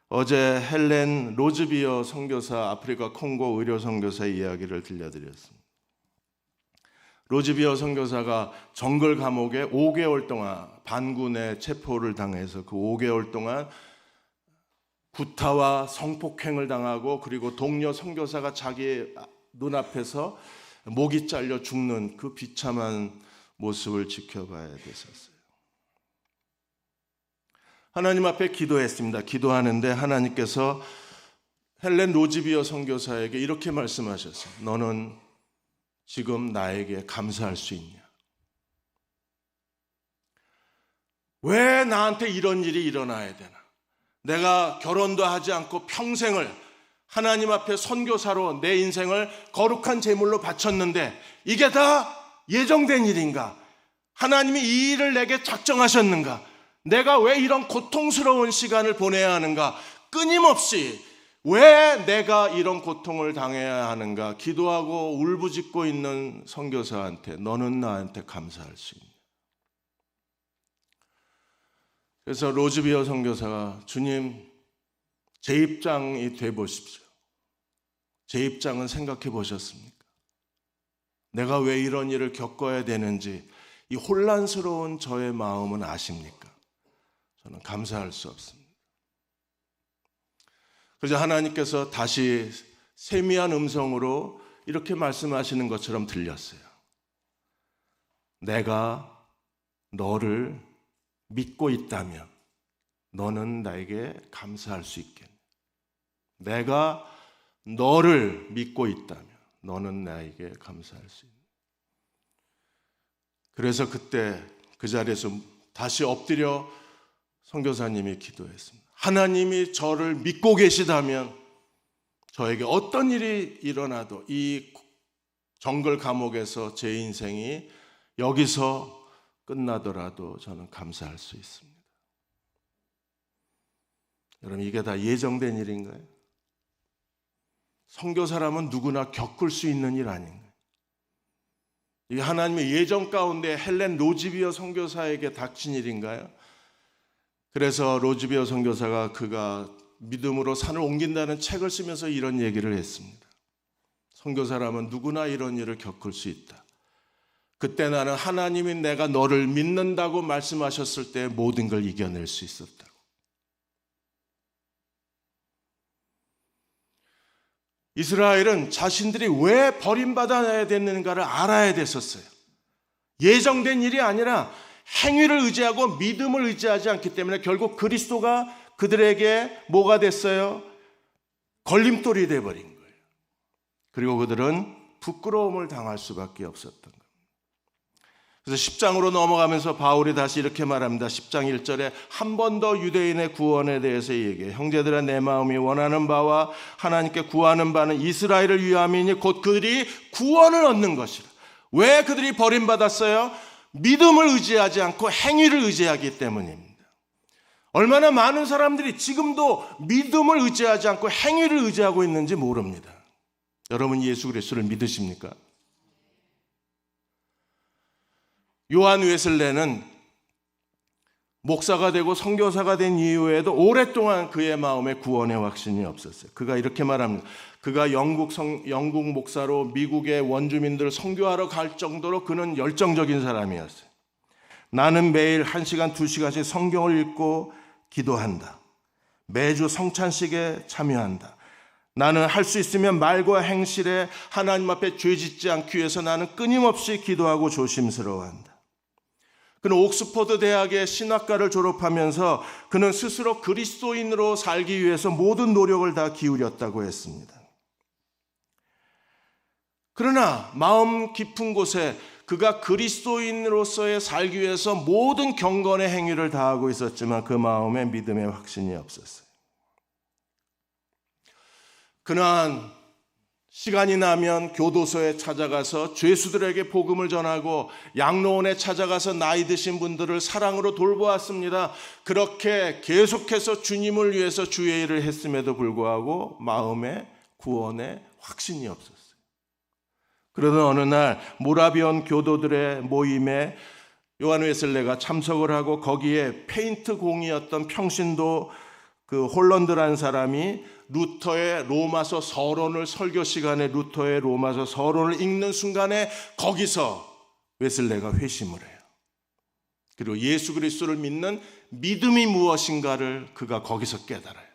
어제 헬렌 로즈비어 선교사, 아프리카 콩고 의료 선교사의 이야기를 들려드렸습니다. 로즈비어 선교사가 정글 감옥에 5개월 동안 반군의 체포를 당해서 그 5개월 동안 구타와 성폭행을 당하고, 그리고 동료 선교사가 자기 눈앞에서 목이 잘려 죽는 그 비참한 모습을 지켜봐야 됐었어요. 하나님 앞에 기도했습니다. 기도하는데 하나님께서 헬렌 로즈비어 선교사에게 이렇게 말씀하셨어요. 너는 지금 나에게 감사할 수 있냐? 왜 나한테 이런 일이 일어나야 되나? 내가 결혼도 하지 않고 평생을 하나님 앞에 선교사로 내 인생을 거룩한 제물로 바쳤는데 이게 다 예정된 일인가? 하나님이 이 일을 내게 작정하셨는가? 내가 왜 이런 고통스러운 시간을 보내야 하는가? 끊임없이 왜 내가 이런 고통을 당해야 하는가? 기도하고 울부짖고 있는 선교사한테 너는 나한테 감사할 수 있냐? 그래서 로즈비어 선교사가 주님, 제 입장이 돼 보십시오. 제 입장은 생각해 보셨습니까? 내가 왜 이런 일을 겪어야 되는지 이 혼란스러운 저의 마음은 아십니까? 저는 감사할 수 없습니다. 그래서 하나님께서 다시 세미한 음성으로 이렇게 말씀하시는 것처럼 들렸어요. 내가 너를 믿고 있다면 너는 나에게 감사할 수 있겠네. 내가 너를 믿고 있다면 너는 나에게 감사할 수 있네. 그래서 그때 그 자리에서 다시 엎드려 선교사님이 기도했습니다. 하나님이 저를 믿고 계시다면 저에게 어떤 일이 일어나도 이 정글 감옥에서 제 인생이 여기서 끝나더라도 저는 감사할 수 있습니다. 여러분, 이게 다 예정된 일인가요? 선교사라면 누구나 겪을 수 있는 일 아닌가요? 이게 하나님의 예정 가운데 헬렌 로즈비어 선교사에게 닥친 일인가요? 그래서 로즈비어 선교사가 그가 믿음으로 산을 옮긴다는 책을 쓰면서 이런 얘기를 했습니다. 선교사라면 누구나 이런 일을 겪을 수 있다. 그때 나는 하나님이 내가 너를 믿는다고 말씀하셨을 때 모든 걸 이겨낼 수 있었다고. 이스라엘은 자신들이 왜 버림받아야 되는가를 알아야 됐었어요. 예정된 일이 아니라 행위를 의지하고 믿음을 의지하지 않기 때문에 결국 그리스도가 그들에게 뭐가 됐어요? 걸림돌이 돼버린 거예요. 그리고 그들은 부끄러움을 당할 수밖에 없었던 거예요. 그래서 10장으로 넘어가면서 바울이 다시 이렇게 말합니다. 10장 1절에 한 번 더 유대인의 구원에 대해서 얘기해요. 형제들아, 내 마음이 원하는 바와 하나님께 구하는 바는 이스라엘을 위함이니 곧 그들이 구원을 얻는 것이라. 왜 그들이 버림받았어요? 믿음을 의지하지 않고 행위를 의지하기 때문입니다. 얼마나 많은 사람들이 지금도 믿음을 의지하지 않고 행위를 의지하고 있는지 모릅니다. 여러분, 예수 그리스도를 믿으십니까? 요한 웨슬레는 목사가 되고 선교사가 된 이후에도 오랫동안 그의 마음에 구원의 확신이 없었어요. 그가 이렇게 말합니다. 그가 영국 목사로 미국의 원주민들을 선교하러 갈 정도로 그는 열정적인 사람이었어요. 나는 매일 1시간, 2시간씩 성경을 읽고 기도한다. 매주 성찬식에 참여한다. 나는 할 수 있으면 말과 행실에 하나님 앞에 죄짓지 않기 위해서 나는 끊임없이 기도하고 조심스러워한다. 그는 옥스퍼드 대학의 신학과를 졸업하면서 그는 스스로 그리스도인으로 살기 위해서 모든 노력을 다 기울였다고 했습니다. 그러나 마음 깊은 곳에 그가 그리스도인으로서의 살기 위해서 모든 경건의 행위를 다하고 있었지만 그 마음에 믿음의 확신이 없었어요. 그는 시간이 나면 교도소에 찾아가서 죄수들에게 복음을 전하고 양로원에 찾아가서 나이 드신 분들을 사랑으로 돌보았습니다. 그렇게 계속해서 주님을 위해서 주의 일을 했음에도 불구하고 마음에 구원의 확신이 없었어요. 그러던 어느 날 모라비언 교도들의 모임에 요한 웨슬레가 참석을 하고 거기에 페인트 공이었던 평신도 그 홀런드라는 사람이 루터의 로마서 서론을 설교 시간에 루터의 로마서 서론을 읽는 순간에 거기서 웨슬레가 회심을 해요. 그리고 예수 그리스도를 믿는 믿음이 무엇인가를 그가 거기서 깨달아요.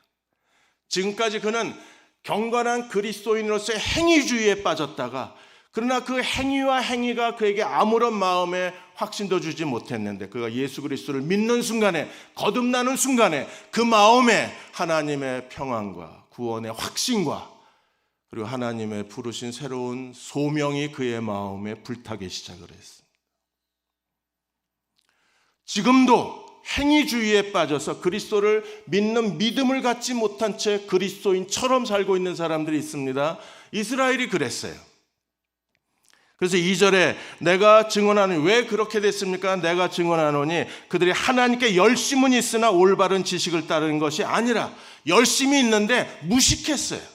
지금까지 그는 경건한 그리스도인으로서의 행위주의에 빠졌다가 그러나 그 행위와 행위가 그에게 아무런 마음에 확신도 주지 못했는데 그가 예수 그리스도를 믿는 순간에 거듭나는 순간에 그 마음에 하나님의 평안과 구원의 확신과 그리고 하나님의 부르신 새로운 소명이 그의 마음에 불타기 시작을 했습니다. 지금도 행위주의에 빠져서 그리스도를 믿는 믿음을 갖지 못한 채 그리스도인처럼 살고 있는 사람들이 있습니다. 이스라엘이 그랬어요. 그래서 2절에 내가 증언하노니 왜 그렇게 됐습니까? 내가 증언하노니 그들이 하나님께 열심은 있으나 올바른 지식을 따르는 것이 아니라 열심이 있는데 무식했어요.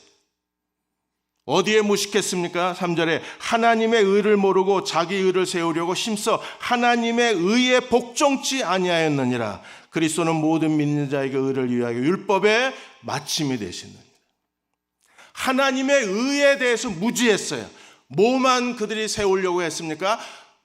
어디에 무식했습니까? 3절에 하나님의 의를 모르고 자기 의를 세우려고 힘써 하나님의 의에 복종치 아니하였느니라. 그리스도는 모든 믿는 자에게 의를 위하여 율법의 마침이 되시느니라. 하나님의 의에 대해서 무지했어요. 뭐만 그들이 세우려고 했습니까?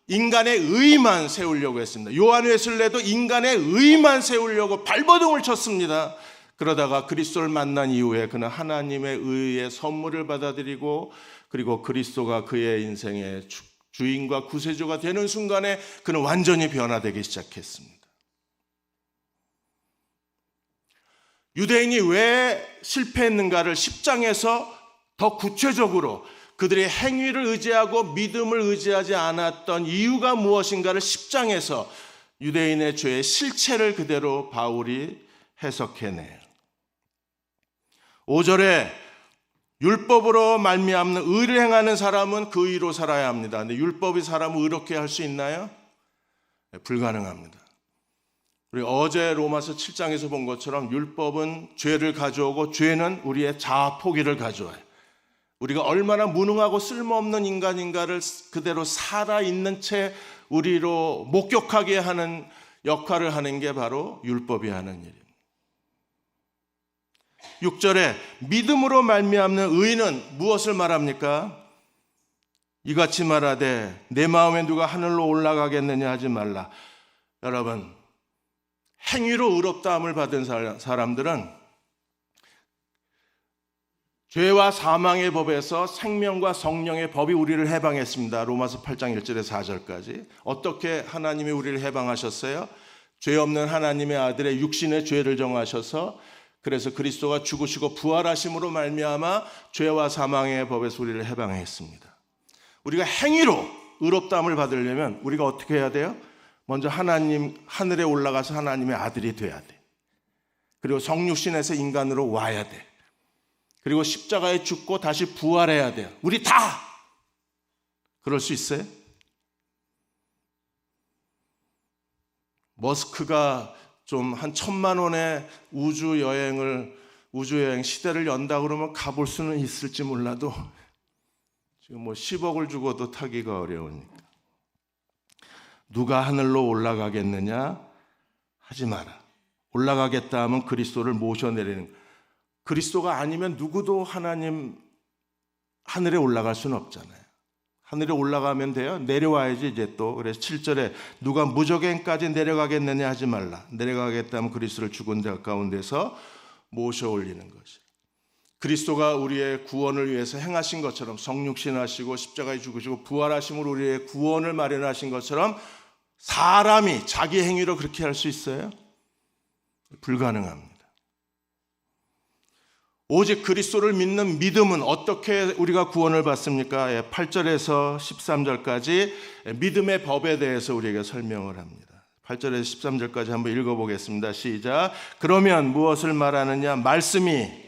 인간의 의만 세우려고 했습니다. 요한 웨슬레도 인간의 의만 세우려고 발버둥을 쳤습니다. 그러다가 그리스도를 만난 이후에 그는 하나님의 의의 선물을 받아들이고 그리고 그리스도가 그의 인생의 주인과 구세주가 되는 순간에 그는 완전히 변화되기 시작했습니다. 유대인이 왜 실패했는가를 10장에서 더 구체적으로 그들의 행위를 의지하고 믿음을 의지하지 않았던 이유가 무엇인가를 10장에서 유대인의 죄의 실체를 그대로 바울이 해석해내요. 5절에 율법으로 말미암는 의를 행하는 사람은 그 의로 살아야 합니다. 근데 율법이 사람을 의롭게 할 수 있나요? 불가능합니다. 우리 어제 로마서 7장에서 본 것처럼 율법은 죄를 가져오고 죄는 우리의 자아 포기를 가져와요. 우리가 얼마나 무능하고 쓸모없는 인간인가를 그대로 살아있는 채 우리로 목격하게 하는 역할을 하는 게 바로 율법이 하는 일입니다. 6절에 믿음으로 말미암는 의는 무엇을 말합니까? 이같이 말하되 내 마음에 누가 하늘로 올라가겠느냐 하지 말라. 여러분, 행위로 의롭다함을 받은 사람들은 죄와 사망의 법에서 생명과 성령의 법이 우리를 해방했습니다. 로마서 8장 1절에서 4절까지. 어떻게 하나님이 우리를 해방하셨어요? 죄 없는 하나님의 아들의 육신의 죄를 정하셔서 그래서 그리스도가 죽으시고 부활하심으로 말미암아 죄와 사망의 법에서 우리를 해방했습니다. 우리가 행위로 의롭다함을 받으려면 우리가 어떻게 해야 돼요? 먼저 하나님 하늘에 올라가서 하나님의 아들이 돼야 돼. 그리고 성육신에서 인간으로 와야 돼. 그리고 십자가에 죽고 다시 부활해야 돼요. 우리 다 그럴 수 있어요? 머스크가 좀 한 1,000만 원의 우주여행 시대를 연다 그러면 가볼 수는 있을지 몰라도 지금 뭐 10억을 주고도 타기가 어려우니까. 누가 하늘로 올라가겠느냐? 하지 마라. 올라가겠다 하면 그리스도를 모셔내리는 거예요. 그리스도가 아니면 누구도 하나님 하늘에 올라갈 수는 없잖아요. 하늘에 올라가면 돼요. 내려와야지 이제 또. 그래서 7절에 누가 무저갱까지 내려가겠느냐 하지 말라. 내려가겠다 하면 그리스도를 죽은 데 가까운 데서 모셔 올리는 것이. 그리스도가 우리의 구원을 위해서 행하신 것처럼 성육신 하시고 십자가에 죽으시고 부활하심으로 우리의 구원을 마련하신 것처럼 사람이 자기 행위로 그렇게 할 수 있어요? 불가능합니다. 오직 그리스도를 믿는 믿음은 어떻게 우리가 구원을 받습니까? 8절에서 13절까지 믿음의 법에 대해서 우리에게 설명을 합니다. 8절에서 13절까지 한번 읽어보겠습니다. 시작. 그러면 무엇을 말하느냐? 말씀이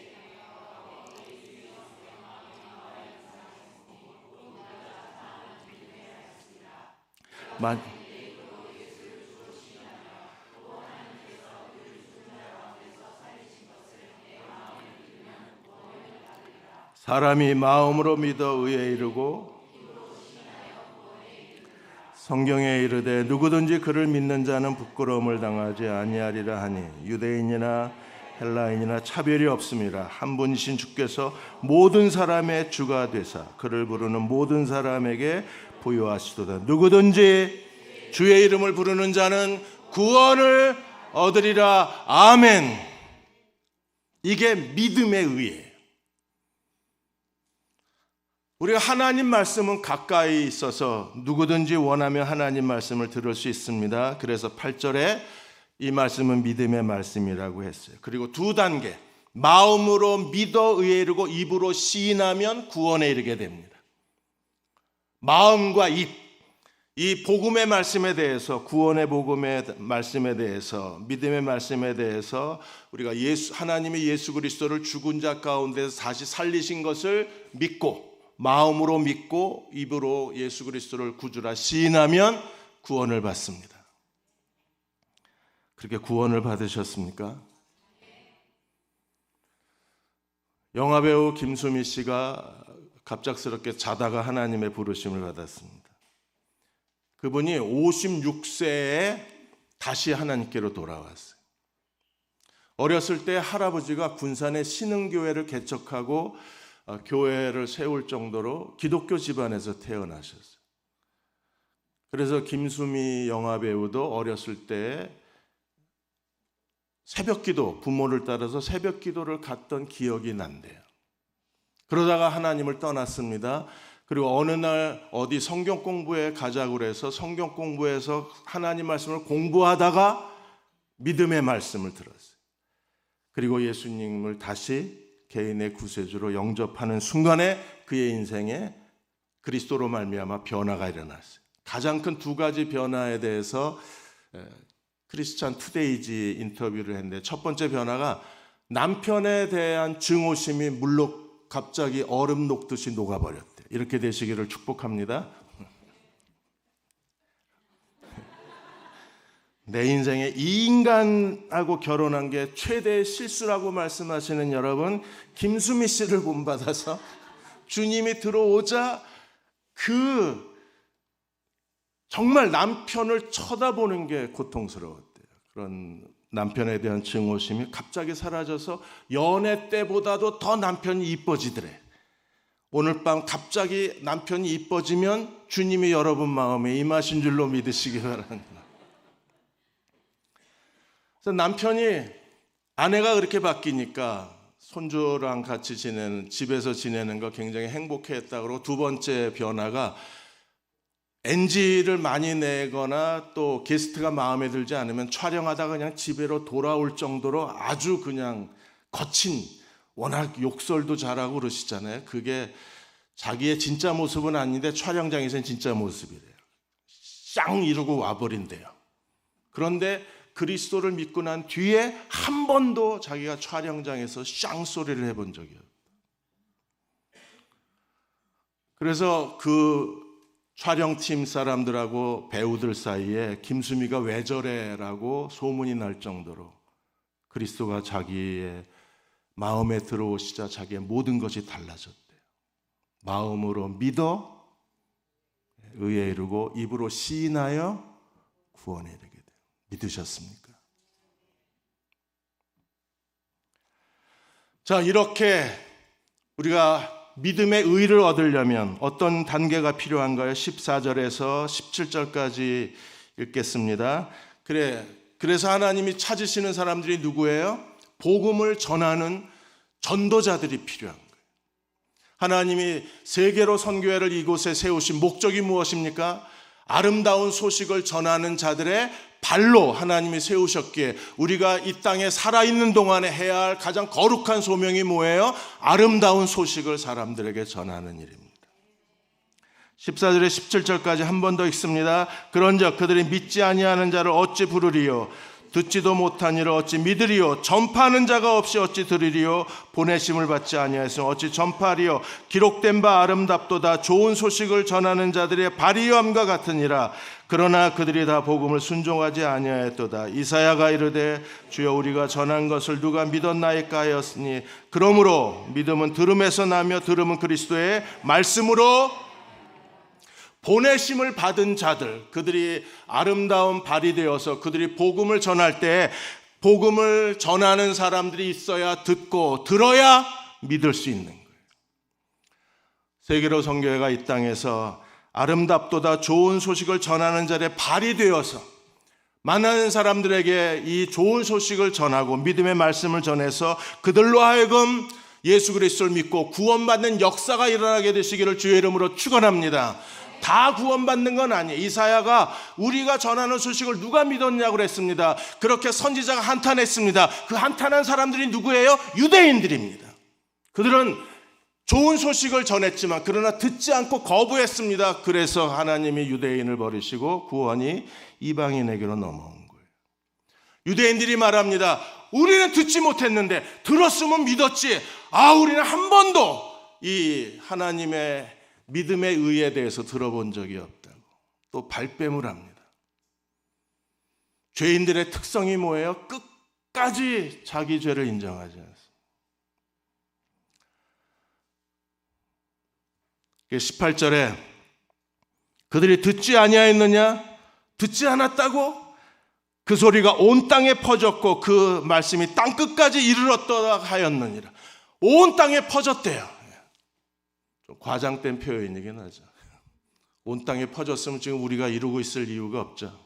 사람이 마음으로 믿어 의에 이르고 성경에 이르되 누구든지 그를 믿는 자는 부끄러움을 당하지 아니하리라 하니 유대인이나 헬라인이나 차별이 없음이라 한 분이신 주께서 모든 사람의 주가 되사 그를 부르는 모든 사람에게 부여하시도다. 누구든지 주의 이름을 부르는 자는 구원을 얻으리라. 아멘. 이게 믿음의 의예요. 우리가 하나님 말씀은 가까이 있어서 누구든지 원하면 하나님 말씀을 들을 수 있습니다. 그래서 8절에 이 말씀은 믿음의 말씀이라고 했어요. 그리고 두 단계, 마음으로 믿어 의에 이르고 입으로 시인하면 구원에 이르게 됩니다. 마음과 입, 이 복음의 말씀에 대해서, 구원의 복음의 말씀에 대해서, 믿음의 말씀에 대해서 우리가 하나님의 예수 그리스도를 죽은 자 가운데서 다시 살리신 것을 믿고, 마음으로 믿고 입으로 예수 그리스도를 구주라 시인하면 구원을 받습니다. 그렇게 구원을 받으셨습니까? 영화배우 김수미 씨가 갑작스럽게 자다가 하나님의 부르심을 받았습니다. 그분이 56세에 다시 하나님께로 돌아왔어요. 어렸을 때 할아버지가 군산에 신흥교회를 개척하고 교회를 세울 정도로 기독교 집안에서 태어나셨어요. 그래서 김수미 영화배우도 어렸을 때 새벽기도, 부모를 따라서 새벽기도를 갔던 기억이 난대요. 그러다가 하나님을 떠났습니다. 그리고 어느 날 어디 성경 공부에 가자고 해서 성경 공부에서 하나님 말씀을 공부하다가 믿음의 말씀을 들었어요. 그리고 예수님을 다시 개인의 구세주로 영접하는 순간에 그의 인생에 그리스도로 말미암아 변화가 일어났어요. 가장 큰 두 가지 변화에 대해서 크리스찬 투데이지 인터뷰를 했는데, 첫 번째 변화가 남편에 대한 증오심이 물로 갑자기 얼음 녹듯이 녹아버렸대요. 이렇게 되시기를 축복합니다. 내 인생에 이 인간하고 결혼한 게 최대의 실수라고 말씀하시는 여러분, 김수미 씨를 본받아서 주님이 들어오자 정말 남편을 쳐다보는 게 고통스러웠대요. 그런 남편에 대한 증오심이 갑자기 사라져서 연애 때보다도 더 남편이 이뻐지더래. 오늘 밤 갑자기 남편이 이뻐지면 주님이 여러분 마음에 임하신 줄로 믿으시기 바랍니다. 그래서 남편이, 아내가 그렇게 바뀌니까 손주랑 같이 집에서 지내는 거 굉장히 행복해했다. 그러고 두 번째 변화가 NG를 많이 내거나 또 게스트가 마음에 들지 않으면 촬영하다가 그냥 집에로 돌아올 정도로 아주 그냥 거친, 워낙 욕설도 잘하고 그러시잖아요. 그게 자기의 진짜 모습은 아닌데 촬영장에서는 진짜 모습이래요. 쌍 이러고 와버린대요. 그런데 그리스도를 믿고 난 뒤에 한 번도 자기가 촬영장에서 쌍 소리를 해본 적이 없어요. 그래서 그 촬영팀 사람들하고 배우들 사이에 김수미가 왜 저래라고 소문이 날 정도로 그리스도가 자기의 마음에 들어오시자 자기의 모든 것이 달라졌대요. 마음으로 믿어 의에 이르고 입으로 시인하여 구원에 이르게 돼요. 믿으셨습니까? 자, 이렇게 우리가 믿음의 의를 얻으려면 어떤 단계가 필요한가요? 14절에서 17절까지 읽겠습니다. 그래서 하나님이 찾으시는 사람들이 누구예요? 복음을 전하는 전도자들이 필요한 거예요. 하나님이 세계로 선교회를 이곳에 세우신 목적이 무엇입니까? 아름다운 소식을 전하는 자들의 발로 하나님이 세우셨기에 우리가 이 땅에 살아있는 동안에 해야 할 가장 거룩한 소명이 뭐예요? 아름다운 소식을 사람들에게 전하는 일입니다. 14절에 17절까지 한 번 더 읽습니다. 그런즉 그들이 믿지 아니하는 자를 어찌 부르리요? 듣지도 못한 이를 어찌 믿으리요? 전파하는 자가 없이 어찌 들으리요? 보내심을 받지 아니하였으면 어찌 전파하리요? 기록된 바 아름답도다. 좋은 소식을 전하는 자들의 발이함과 같으니라. 그러나 그들이 다 복음을 순종하지 아니하였도다. 이사야가 이르되 주여 우리가 전한 것을 누가 믿었나이까 하였으니 그러므로 믿음은 들음에서 나며 들음은 그리스도의 말씀으로. 보내심을 받은 자들, 그들이 아름다운 발이 되어서 그들이 복음을 전할 때 복음을 전하는 사람들이 있어야 듣고 들어야 믿을 수 있는 거예요. 세계로 선교회가 이 땅에서 아름답도다 좋은 소식을 전하는 자들의 발이 되어서 많은 사람들에게 이 좋은 소식을 전하고 믿음의 말씀을 전해서 그들로 하여금 예수 그리스도를 믿고 구원받는 역사가 일어나게 되시기를 주의 이름으로 축원합니다. 다 구원받는 건 아니에요. 이사야가 우리가 전하는 소식을 누가 믿었냐고 그랬습니다. 그렇게 선지자가 한탄했습니다. 그 한탄한 사람들이 누구예요? 유대인들입니다. 그들은 좋은 소식을 전했지만 그러나 듣지 않고 거부했습니다. 그래서 하나님이 유대인을 버리시고 구원이 이방인에게로 넘어온 거예요. 유대인들이 말합니다. 우리는 듣지 못했는데 들었으면 믿었지. 우리는 한 번도 이 하나님의 믿음의 의에 대해서 들어본 적이 없다고 또 발뺌을 합니다. 죄인들의 특성이 뭐예요? 끝까지 자기 죄를 인정하지 않습니다. 18절에 그들이 듣지 아니하였느냐? 듣지 않았다고? 그 소리가 온 땅에 퍼졌고 그 말씀이 땅끝까지 이르렀다 하였느니라. 온 땅에 퍼졌대요. 좀 과장된 표현이긴 하죠. 온 땅에 퍼졌으면 지금 우리가 이루고 있을 이유가 없죠.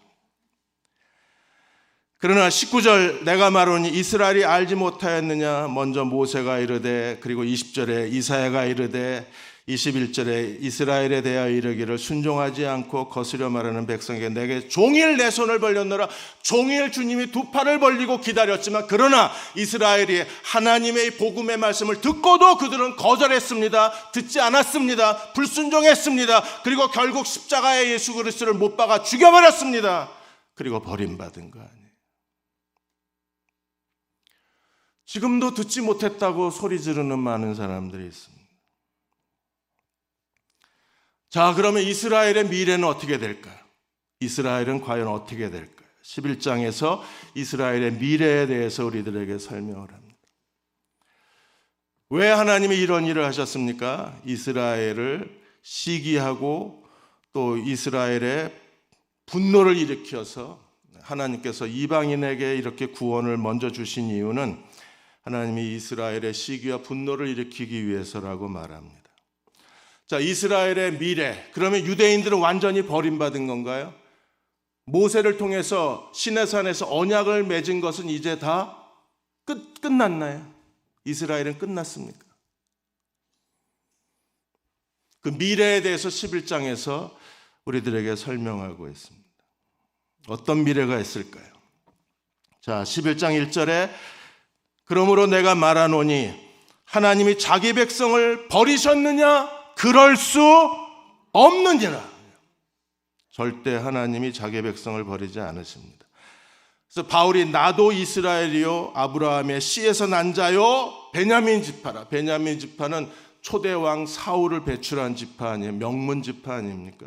그러나 19절 내가 말하니 이스라엘이 알지 못하였느냐? 먼저 모세가 이르되, 그리고 20절에 이사야가 이르되, 21절에 이스라엘에 대하여 이르기를 순종하지 않고 거스려 말하는 백성에게 내게 종일 내 손을 벌렸노라. 종일 주님이 두 팔을 벌리고 기다렸지만 그러나 이스라엘이 하나님의 복음의 말씀을 듣고도 그들은 거절했습니다. 듣지 않았습니다. 불순종했습니다. 그리고 결국 십자가에 예수 그리스도를 못 박아 죽여버렸습니다. 그리고 버림받은 거 아니에요. 지금도 듣지 못했다고 소리 지르는 많은 사람들이 있습니다. 자, 그러면 이스라엘의 미래는 어떻게 될까요? 이스라엘은 과연 어떻게 될까요? 11장에서 이스라엘의 미래에 대해서 우리들에게 설명을 합니다. 왜 하나님이 이런 일을 하셨습니까? 이스라엘을 시기하고 또 이스라엘의 분노를 일으켜서 하나님께서 이방인에게 이렇게 구원을 먼저 주신 이유는 하나님이 이스라엘의 시기와 분노를 일으키기 위해서라고 말합니다. 자, 이스라엘의 미래. 그러면 유대인들은 완전히 버림받은 건가요? 모세를 통해서 시내산에서 언약을 맺은 것은 이제 다 끝났나요? 이스라엘은 끝났습니까? 그 미래에 대해서 11장에서 우리들에게 설명하고 있습니다. 어떤 미래가 있을까요? 자, 11장 1절에 그러므로 내가 말하노니 하나님이 자기 백성을 버리셨느냐? 그럴 수 없느니라. 절대 하나님이 자기 백성을 버리지 않으십니다. 그래서 바울이 나도 이스라엘이요 아브라함의 씨에서 난 자요 베냐민 지파라. 베냐민 지파는 초대왕 사울을 배출한 지파 아니에요? 명문 지파 아닙니까?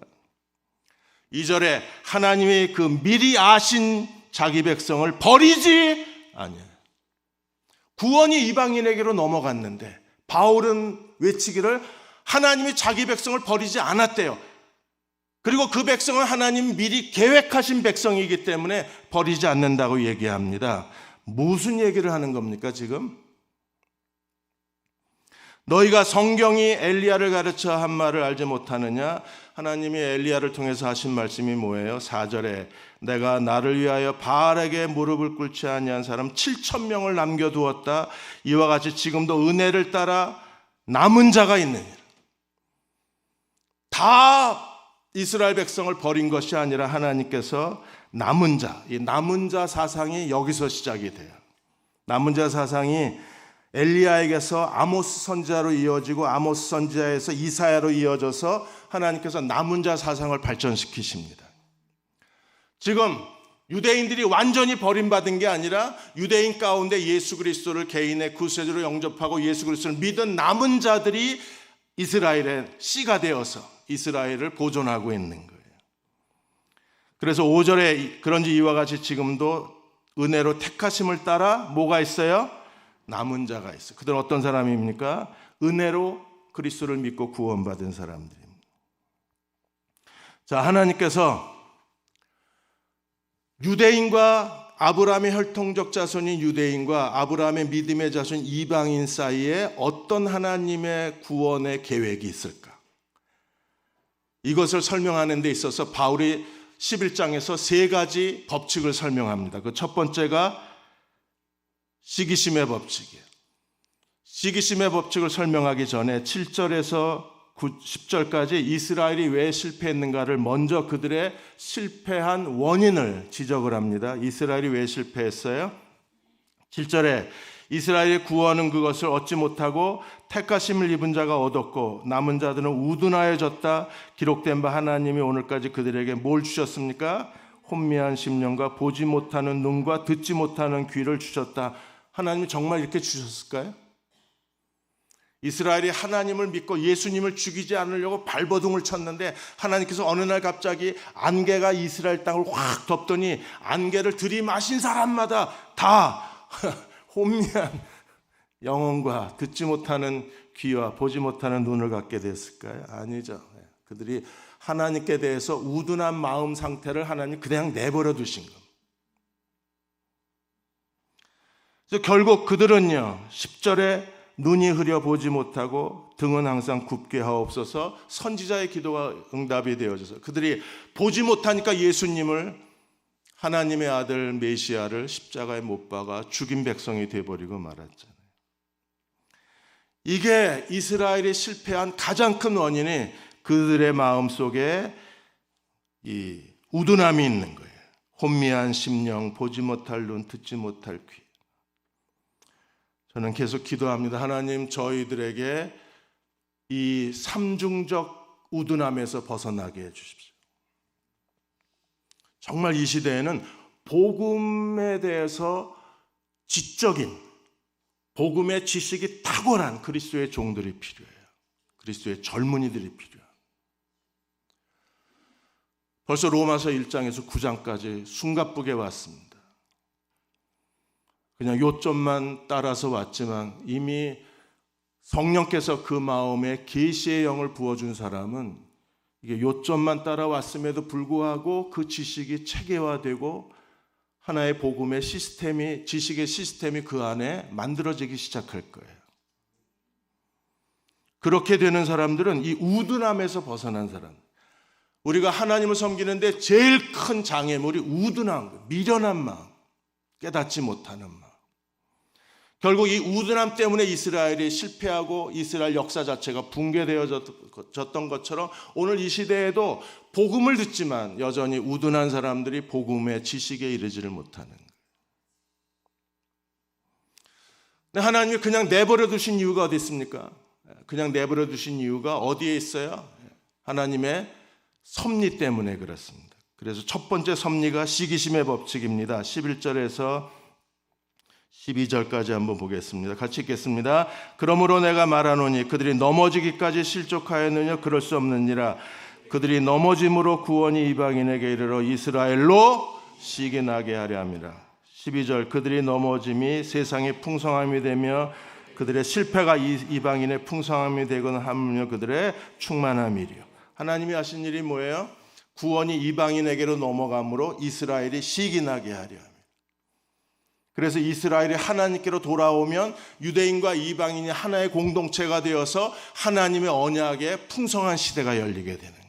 2절에 하나님이 그 미리 아신 자기 백성을 버리지 아니에요. 구원이 이방인에게로 넘어갔는데 바울은 외치기를 하나님이 자기 백성을 버리지 않았대요. 그리고 그 백성은 하나님 미리 계획하신 백성이기 때문에 버리지 않는다고 얘기합니다. 무슨 얘기를 하는 겁니까 지금? 너희가 성경이 엘리야를 가르쳐 한 말을 알지 못하느냐? 하나님이 엘리야를 통해서 하신 말씀이 뭐예요? 4절에 내가 나를 위하여 바알에게 무릎을 꿇지 아니한 사람 7,000명을 남겨두었다. 이와 같이 지금도 은혜를 따라 남은 자가 있느니라. 다 이스라엘 백성을 버린 것이 아니라 하나님께서 남은 자, 이 남은 자 사상이 여기서 시작이 돼요. 남은 자 사상이 엘리야에게서 아모스 선지자로 이어지고 아모스 선지자에서 이사야로 이어져서 하나님께서 남은 자 사상을 발전시키십니다. 지금 유대인들이 완전히 버림받은 게 아니라 유대인 가운데 예수 그리스도를 개인의 구세주로 영접하고 예수 그리스도를 믿은 남은 자들이 이스라엘의 씨가 되어서 이스라엘을 보존하고 있는 거예요. 그래서 5절에 그런지 이와 같이 지금도 은혜로 택하심을 따라 뭐가 있어요? 남은 자가 있어요. 그들은 어떤 사람입니까? 은혜로 그리스도를 믿고 구원받은 사람들입니다. 자, 하나님께서 유대인과 아브라함의 혈통적 자손인 유대인과 아브라함의 믿음의 자손 이방인 사이에 어떤 하나님의 구원의 계획이 있을까? 이것을 설명하는 데 있어서 바울이 11장에서 세 가지 법칙을 설명합니다. 그 첫 번째가 시기심의 법칙이에요. 시기심의 법칙을 설명하기 전에 7절에서 10절까지 이스라엘이 왜 실패했는가를 먼저 그들의 실패한 원인을 지적을 합니다. 이스라엘이 왜 실패했어요? 7절에 이스라엘의 구원은 그것을 얻지 못하고 택하심을 입은 자가 얻었고 남은 자들은 우둔하여졌다. 기록된 바 하나님이 오늘까지 그들에게 뭘 주셨습니까? 혼미한 심령과 보지 못하는 눈과 듣지 못하는 귀를 주셨다. 하나님이 정말 이렇게 주셨을까요? 이스라엘이 하나님을 믿고 예수님을 죽이지 않으려고 발버둥을 쳤는데 하나님께서 어느 날 갑자기 안개가 이스라엘 땅을 확 덮더니 안개를 들이마신 사람마다 다 혼미한 영혼과 듣지 못하는 귀와 보지 못하는 눈을 갖게 됐을까요? 아니죠. 그들이 하나님께 대해서 우둔한 마음 상태를 하나님 그냥 내버려 두신 겁니다. 그래서 결국 그들은요 10절에 눈이 흐려 보지 못하고 등은 항상 굽게 하옵소서. 선지자의 기도가 응답이 되어져서 그들이 보지 못하니까 예수님을 하나님의 아들 메시아를 십자가에 못 박아 죽인 백성이 되어버리고 말았잖아요. 이게 이스라엘이 실패한 가장 큰 원인이 그들의 마음속에 이 우둔함이 있는 거예요. 혼미한 심령, 보지 못할 눈, 듣지 못할 귀. 저는 계속 기도합니다. 하나님, 저희들에게 이 삼중적 우둔함에서 벗어나게 해주십시오. 정말 이 시대에는 복음에 대해서 지적인 복음의 지식이 탁월한 그리스도의 종들이 필요해요. 그리스도의 젊은이들이 필요해요. 벌써 로마서 1장에서 9장까지 숨가쁘게 왔습니다. 그냥 요점만 따라서 왔지만 이미 성령께서 그 마음에 계시의 영을 부어준 사람은 이게 요점만 따라왔음에도 불구하고 그 지식이 체계화되고 하나의 복음의 시스템이, 지식의 시스템이 그 안에 만들어지기 시작할 거예요. 그렇게 되는 사람들은 이 우둔함에서 벗어난 사람. 우리가 하나님을 섬기는데 제일 큰 장애물이 우둔한 거예요. 미련한 마음, 깨닫지 못하는 마음. 결국 이 우둔함 때문에 이스라엘이 실패하고 이스라엘 역사 자체가 붕괴되어졌던 것처럼 오늘 이 시대에도 복음을 듣지만 여전히 우둔한 사람들이 복음의 지식에 이르지를 못하는 거예요. 근데 하나님이 그냥 내버려 두신 이유가 어디 있습니까? 그냥 내버려 두신 이유가 어디에 있어요? 하나님의 섭리 때문에 그렇습니다. 그래서 첫 번째 섭리가 시기심의 법칙입니다. 11절에서 12절까지 한번 보겠습니다. 같이 읽겠습니다. 그러므로 내가 말하노니 그들이 넘어지기까지 실족하였느냐? 그럴 수 없느니라. 그들이 넘어짐으로 구원이 이방인에게 이르러 이스라엘로 시기나게 하려 함이라. 12절 그들이 넘어짐이 세상의 풍성함이 되며 그들의 실패가 이방인의 풍성함이 되거나 하며 그들의 충만함이리요. 하나님이 하신 일이 뭐예요? 구원이 이방인에게로 넘어감으로 이스라엘이 시기나게 하려 합니다. 그래서 이스라엘이 하나님께로 돌아오면 유대인과 이방인이 하나의 공동체가 되어서 하나님의 언약의 풍성한 시대가 열리게 되는 거예요.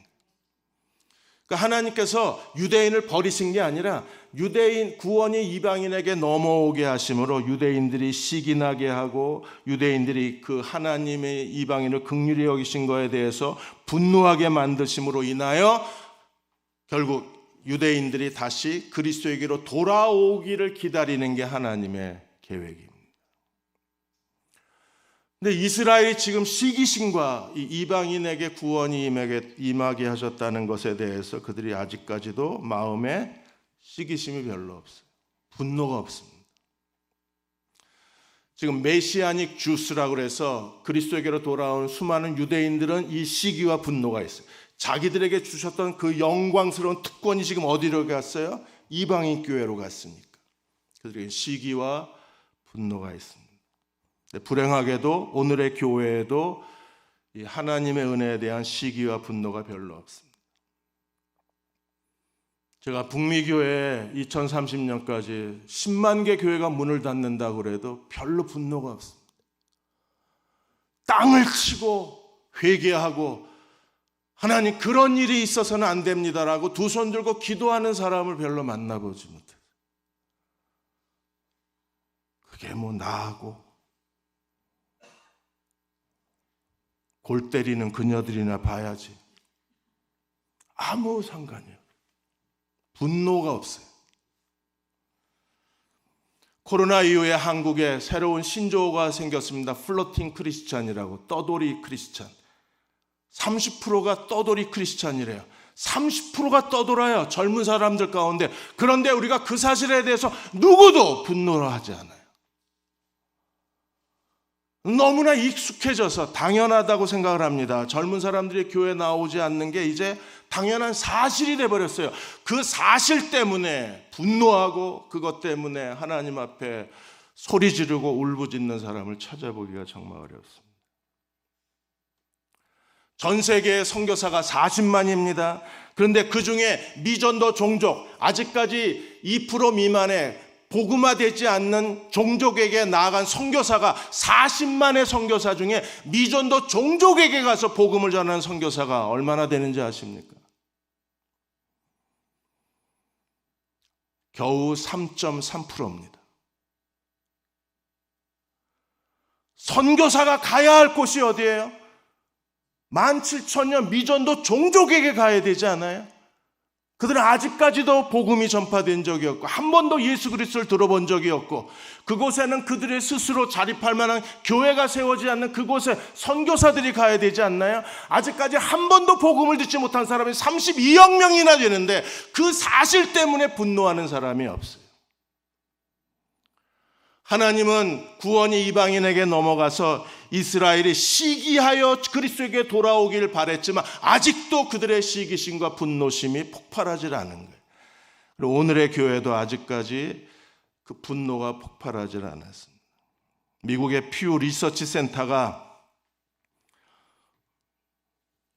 그러니까 하나님께서 유대인을 버리신 게 아니라 유대인 구원이 이방인에게 넘어오게 하심으로 유대인들이 시기나게 하고 유대인들이 그 하나님의 이방인을 긍휼히 여기신 것에 대해서 분노하게 만드심으로 인하여 결국 유대인들이 다시 그리스도에게로 돌아오기를 기다리는 게 하나님의 계획입니다. 근데 이스라엘이 지금 시기심과 이방인에게 구원이 임하게 하셨다는 것에 대해서 그들이 아직까지도 마음에 시기심이 별로 없어요. 분노가 없습니다. 지금 메시아닉 주스라고 해서 그리스도에게로 돌아온 수많은 유대인들은 이 시기와 분노가 있어요. 자기들에게 주셨던 그 영광스러운 특권이 지금 어디로 갔어요? 이방인 교회로 갔으니까. 그들에게 시기와 분노가 있습니다. 불행하게도 오늘의 교회에도 이 하나님의 은혜에 대한 시기와 분노가 별로 없습니다. 제가 북미교회에 2030년까지 10만 개 교회가 문을 닫는다고 그래도 별로 분노가 없습니다. 땅을 치고 회개하고 하나님 그런 일이 있어서는 안 됩니다라고 두 손 들고 기도하는 사람을 별로 만나보지 못해요. 그게 뭐 나하고 골 때리는 그녀들이나 봐야지. 아무 상관이에요. 분노가 없어요. 코로나 이후에 한국에 새로운 신조어가 생겼습니다. 플로팅 크리스찬이라고, 떠돌이 크리스찬. 30%가 떠돌이 크리스찬이래요. 30%가 떠돌아요, 젊은 사람들 가운데. 그런데 우리가 그 사실에 대해서 누구도 분노를 하지 않아요. 너무나 익숙해져서 당연하다고 생각을 합니다. 젊은 사람들이 교회 나오지 않는 게 이제 당연한 사실이 돼버렸어요. 그 사실 때문에 분노하고 그것 때문에 하나님 앞에 소리 지르고 울부짖는 사람을 찾아보기가 정말 어렵습니다. 전 세계의 선교사가 40만입니다. 그런데 그 중에 미전도 종족, 아직까지 2% 미만의 복음화되지 않는 종족에게 나아간 선교사가 40만의 선교사 중에 미전도 종족에게 가서 복음을 전하는 선교사가 얼마나 되는지 아십니까? 겨우 3.3%입니다. 선교사가 가야 할 곳이 어디예요? 17,000년 미전도 종족에게 가야 되지 않아요? 그들은 아직까지도 복음이 전파된 적이 없고 한 번도 예수 그리스도를 들어본 적이 없고 그곳에는 그들의 스스로 자립할 만한 교회가 세워지지 않는 그곳에 선교사들이 가야 되지 않나요? 아직까지 한 번도 복음을 듣지 못한 사람이 32억 명이나 되는데 그 사실 때문에 분노하는 사람이 없어요. 하나님은 구원이 이방인에게 넘어가서 이스라엘이 시기하여 그리스도에게 돌아오길 바랬지만 아직도 그들의 시기심과 분노심이 폭발하지 않은 거예요. 그리고 오늘의 교회도 아직까지 그 분노가 폭발하지 않았습니다. 미국의 퓨 리서치 센터가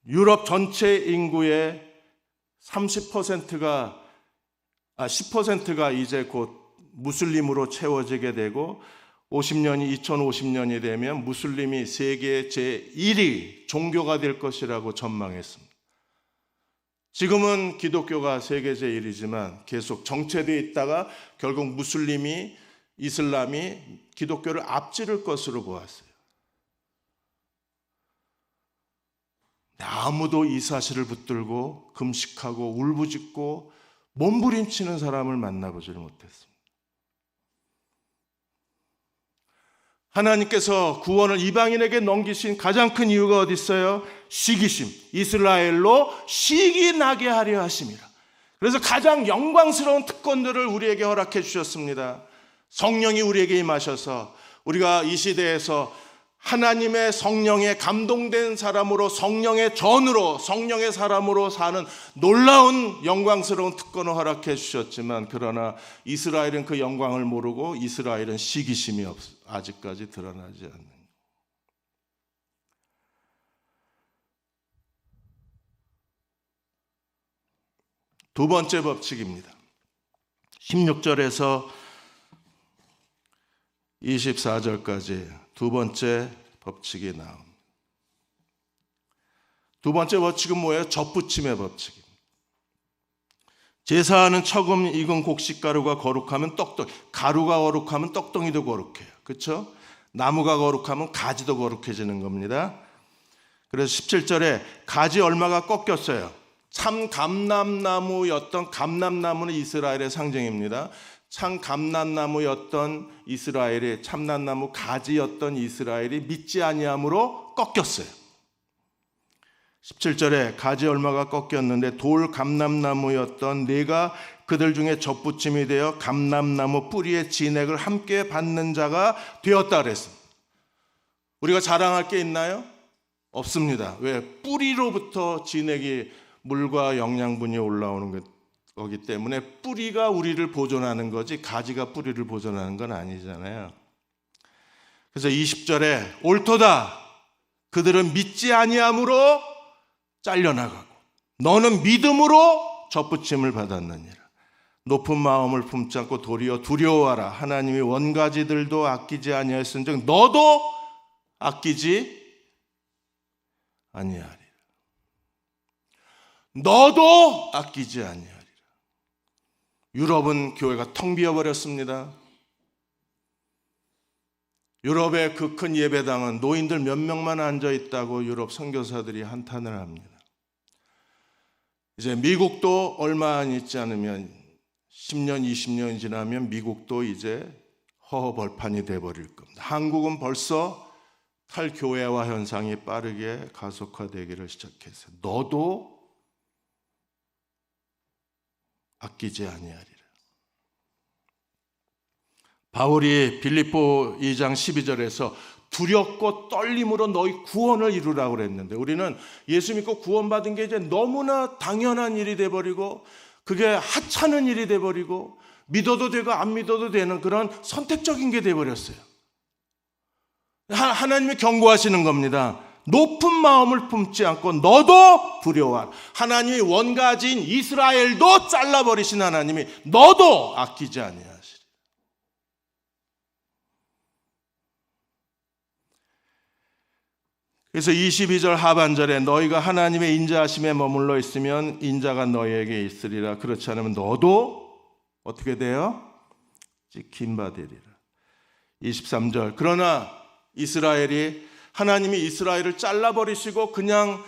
유럽 전체 인구의 10%가 이제 곧 무슬림으로 채워지게 되고 2050년이 되면 무슬림이 세계 제1위 종교가 될 것이라고 전망했습니다. 지금은 기독교가 세계 제1위지만 계속 정체되어 있다가 결국 이슬람이 기독교를 앞지를 것으로 보았어요. 아무도 이 사실을 붙들고 금식하고 울부짖고 몸부림치는 사람을 만나보지를 못했습니다. 하나님께서 구원을 이방인에게 넘기신 가장 큰 이유가 어디 있어요? 시기심, 이스라엘로 시기 나게 하려 하심이라. 그래서 가장 영광스러운 특권들을 우리에게 허락해 주셨습니다. 성령이 우리에게 임하셔서 우리가 이 시대에서 하나님의 성령에 감동된 사람으로 성령의 전으로 성령의 사람으로 사는 놀라운 영광스러운 특권을 허락해 주셨지만 그러나 이스라엘은 그 영광을 모르고 이스라엘은 시기심이 아직까지 드러나지 않는 거예요. 두 번째 법칙입니다. 16절에서 24절까지 두 번째 법칙이 나옵니다. 두 번째 법칙은 뭐예요? 접붙임의 법칙입니다. 제사하는 처금 익은 곡식가루가 거룩하면 가루가 거룩하면 떡덩이도 거룩해요. 그렇죠? 나무가 거룩하면 가지도 거룩해지는 겁니다. 그래서 17절에 가지 얼마가 꺾였어요. 참 감람나무였던, 감람나무는 이스라엘의 상징입니다. 참 감람나무였던 이스라엘이, 참남나무 가지였던 이스라엘이 믿지 아니함으로 꺾였어요. 17절에 가지 얼마가 꺾였는데 돌 감람나무였던 내가 그들 중에 접붙임이 되어 감람나무 뿌리의 진액을 함께 받는 자가 되었다 그랬습니다. 우리가 자랑할 게 있나요? 없습니다. 왜? 뿌리로부터 진액이 물과 영양분이 올라오는 거기 때문에 뿌리가 우리를 보존하는 거지 가지가 뿌리를 보존하는 건 아니잖아요. 그래서 20절에 옳도다. 그들은 믿지 아니함으로 잘려나가고 너는 믿음으로 접붙임을 받았느니라. 높은 마음을 품지 않고 도리어 두려워하라. 하나님이 원가지들도 아끼지 아니하였은즉 너도 아끼지 아니하리라. 너도 아끼지 아니하리라. 유럽은 교회가 텅 비어버렸습니다. 유럽의 그 큰 예배당은 노인들 몇 명만 앉아있다고 유럽 선교사들이 한탄을 합니다. 이제 미국도 얼마 안 있지 않으면 10년, 20년이 지나면 미국도 이제 허허벌판이 돼버릴 겁니다. 한국은 벌써 탈교회화 현상이 빠르게 가속화되기를 시작했어요. 너도 아끼지 아니하리라. 바울이 빌립보 2장 12절에서 두렵고 떨림으로 너희 구원을 이루라고 그랬는데, 우리는 예수 믿고 구원받은 게 이제 너무나 당연한 일이 돼버리고 그게 하찮은 일이 돼버리고 믿어도 되고 안 믿어도 되는 그런 선택적인 게 돼버렸어요. 하나님이 경고하시는 겁니다. 높은 마음을 품지 않고 너도 두려워하라. 하나님이 원가지인 이스라엘도 잘라버리신 하나님이 너도 아끼지 아니하시리. 그래서 22절 하반절에 너희가 하나님의 인자하심에 머물러 있으면 인자가 너희에게 있으리라. 그렇지 않으면 너도 어떻게 돼요? 찍힘받으리라. 23절 그러나 하나님이 이스라엘을 잘라버리시고 그냥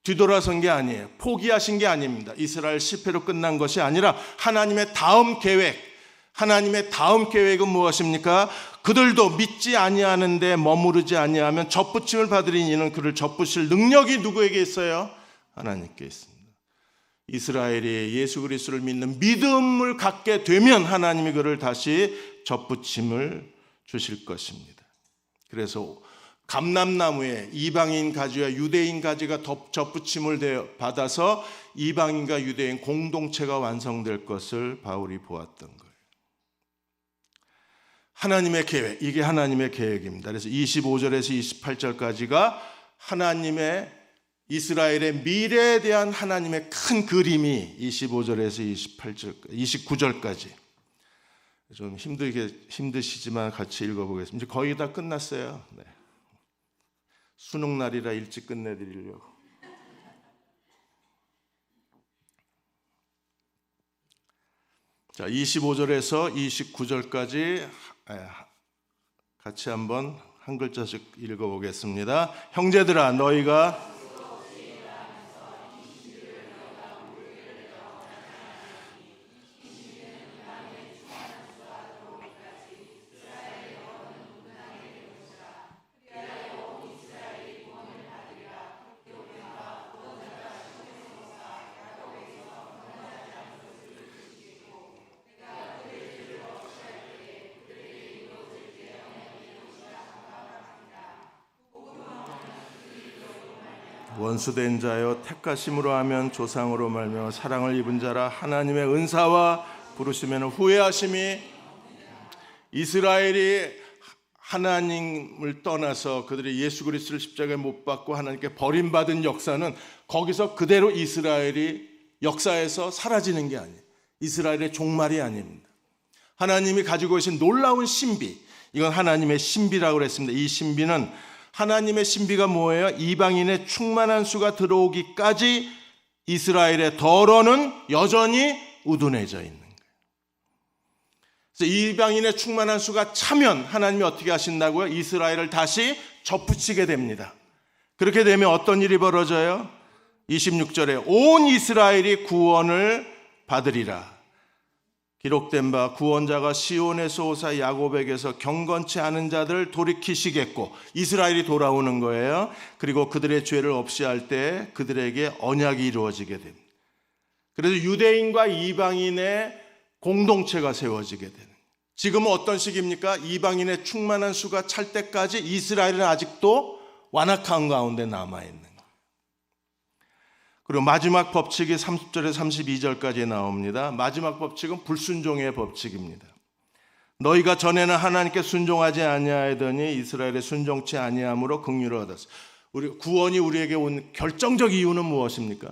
뒤돌아선 게 아니에요. 포기하신 게 아닙니다. 이스라엘 실패로 끝난 것이 아니라 하나님의 다음 계획은 무엇입니까? 그들도 믿지 아니하는데 머무르지 아니하면 접붙임을 받으리니 이는 그를 접붙일 능력이 누구에게 있어요? 하나님께 있습니다. 이스라엘이 예수 그리스도를 믿는 믿음을 갖게 되면 하나님이 그를 다시 접붙임을 주실 것입니다. 그래서 감람나무에 이방인 가지와 유대인 가지가 접붙임을 받아서 이방인과 유대인 공동체가 완성될 것을 바울이 보았던 거예요. 하나님의 계획, 이게 하나님의 계획입니다. 그래서 25절에서 28절까지가 하나님의 이스라엘의 미래에 대한 하나님의 큰 그림이 25절에서 29절까지 좀 힘드시지만 같이 읽어보겠습니다. 이제 거의 다 끝났어요. 네. 수능날이라 일찍 끝내드리려고. 자, 25절에서 29절까지 같이 한번 한 글자씩 읽어보겠습니다. 형제들아 너희가 원수된 자여 택하심으로 하면 조상으로 말미암아 사랑을 입은 자라. 하나님의 은사와 부르심에는 후회하심이. 이스라엘이 하나님을 떠나서 그들이 예수 그리스도를 십자가에 못 박고 하나님께 버림받은 역사는 거기서 그대로 이스라엘이 역사에서 사라지는 게 아니에요. 이스라엘의 종말이 아닙니다. 하나님이 가지고 계신 놀라운 신비, 이건 하나님의 신비라고 그랬습니다. 이 신비는 하나님의 신비가 뭐예요? 이방인의 충만한 수가 들어오기까지 이스라엘의 덫은 여전히 우둔해져 있는 거예요. 그래서 이방인의 충만한 수가 차면 하나님이 어떻게 하신다고요? 이스라엘을 다시 접붙이게 됩니다. 그렇게 되면 어떤 일이 벌어져요? 26절에 온 이스라엘이 구원을 받으리라. 기록된 바 구원자가 시온에서 오사 야곱에게서 경건치 않은 자들을 돌이키시겠고, 이스라엘이 돌아오는 거예요. 그리고 그들의 죄를 없이 할 때 그들에게 언약이 이루어지게 됩니다. 그래서 유대인과 이방인의 공동체가 세워지게 되는. 지금은 어떤 시기입니까? 이방인의 충만한 수가 찰 때까지 이스라엘은 아직도 완악한 가운데 남아있는 거예요. 그리고 마지막 법칙이 30절에서 32절까지 나옵니다. 마지막 법칙은 불순종의 법칙입니다. 너희가 전에는 하나님께 순종하지 아니하더니 이스라엘에 순종치 아니함으로 긍휼을 얻었어. 구원이 우리에게 온 결정적 이유는 무엇입니까?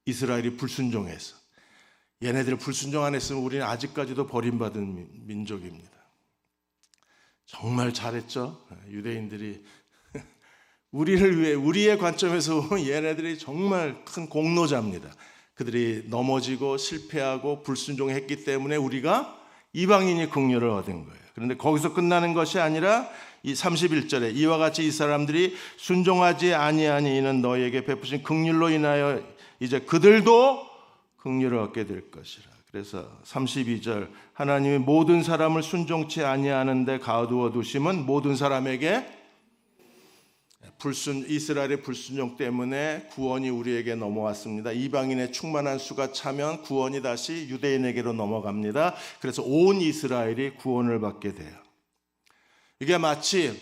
이스라엘이 불순종해서. 얘네들 불순종 안 했으면 우리는 아직까지도 버림받은 민족입니다. 정말 잘했죠. 유대인들이 우리를 위해, 우리의 관점에서 보면 얘네들이 정말 큰 공로자입니다. 그들이 넘어지고 실패하고 불순종했기 때문에 우리가 이방인이 긍휼을 얻은 거예요. 그런데 거기서 끝나는 것이 아니라 이 31절에 이와 같이 이 사람들이 순종하지 아니하니 이는 너희에게 베푸신 긍휼로 인하여 이제 그들도 긍휼을 얻게 될 것이라. 그래서 32절 하나님이 모든 사람을 순종치 아니하는데 가두어 두심은 모든 사람에게 이스라엘의 불순종 때문에 구원이 우리에게 넘어왔습니다. 이방인의 충만한 수가 차면 구원이 다시 유대인에게로 넘어갑니다. 그래서 온 이스라엘이 구원을 받게 돼요. 이게 마치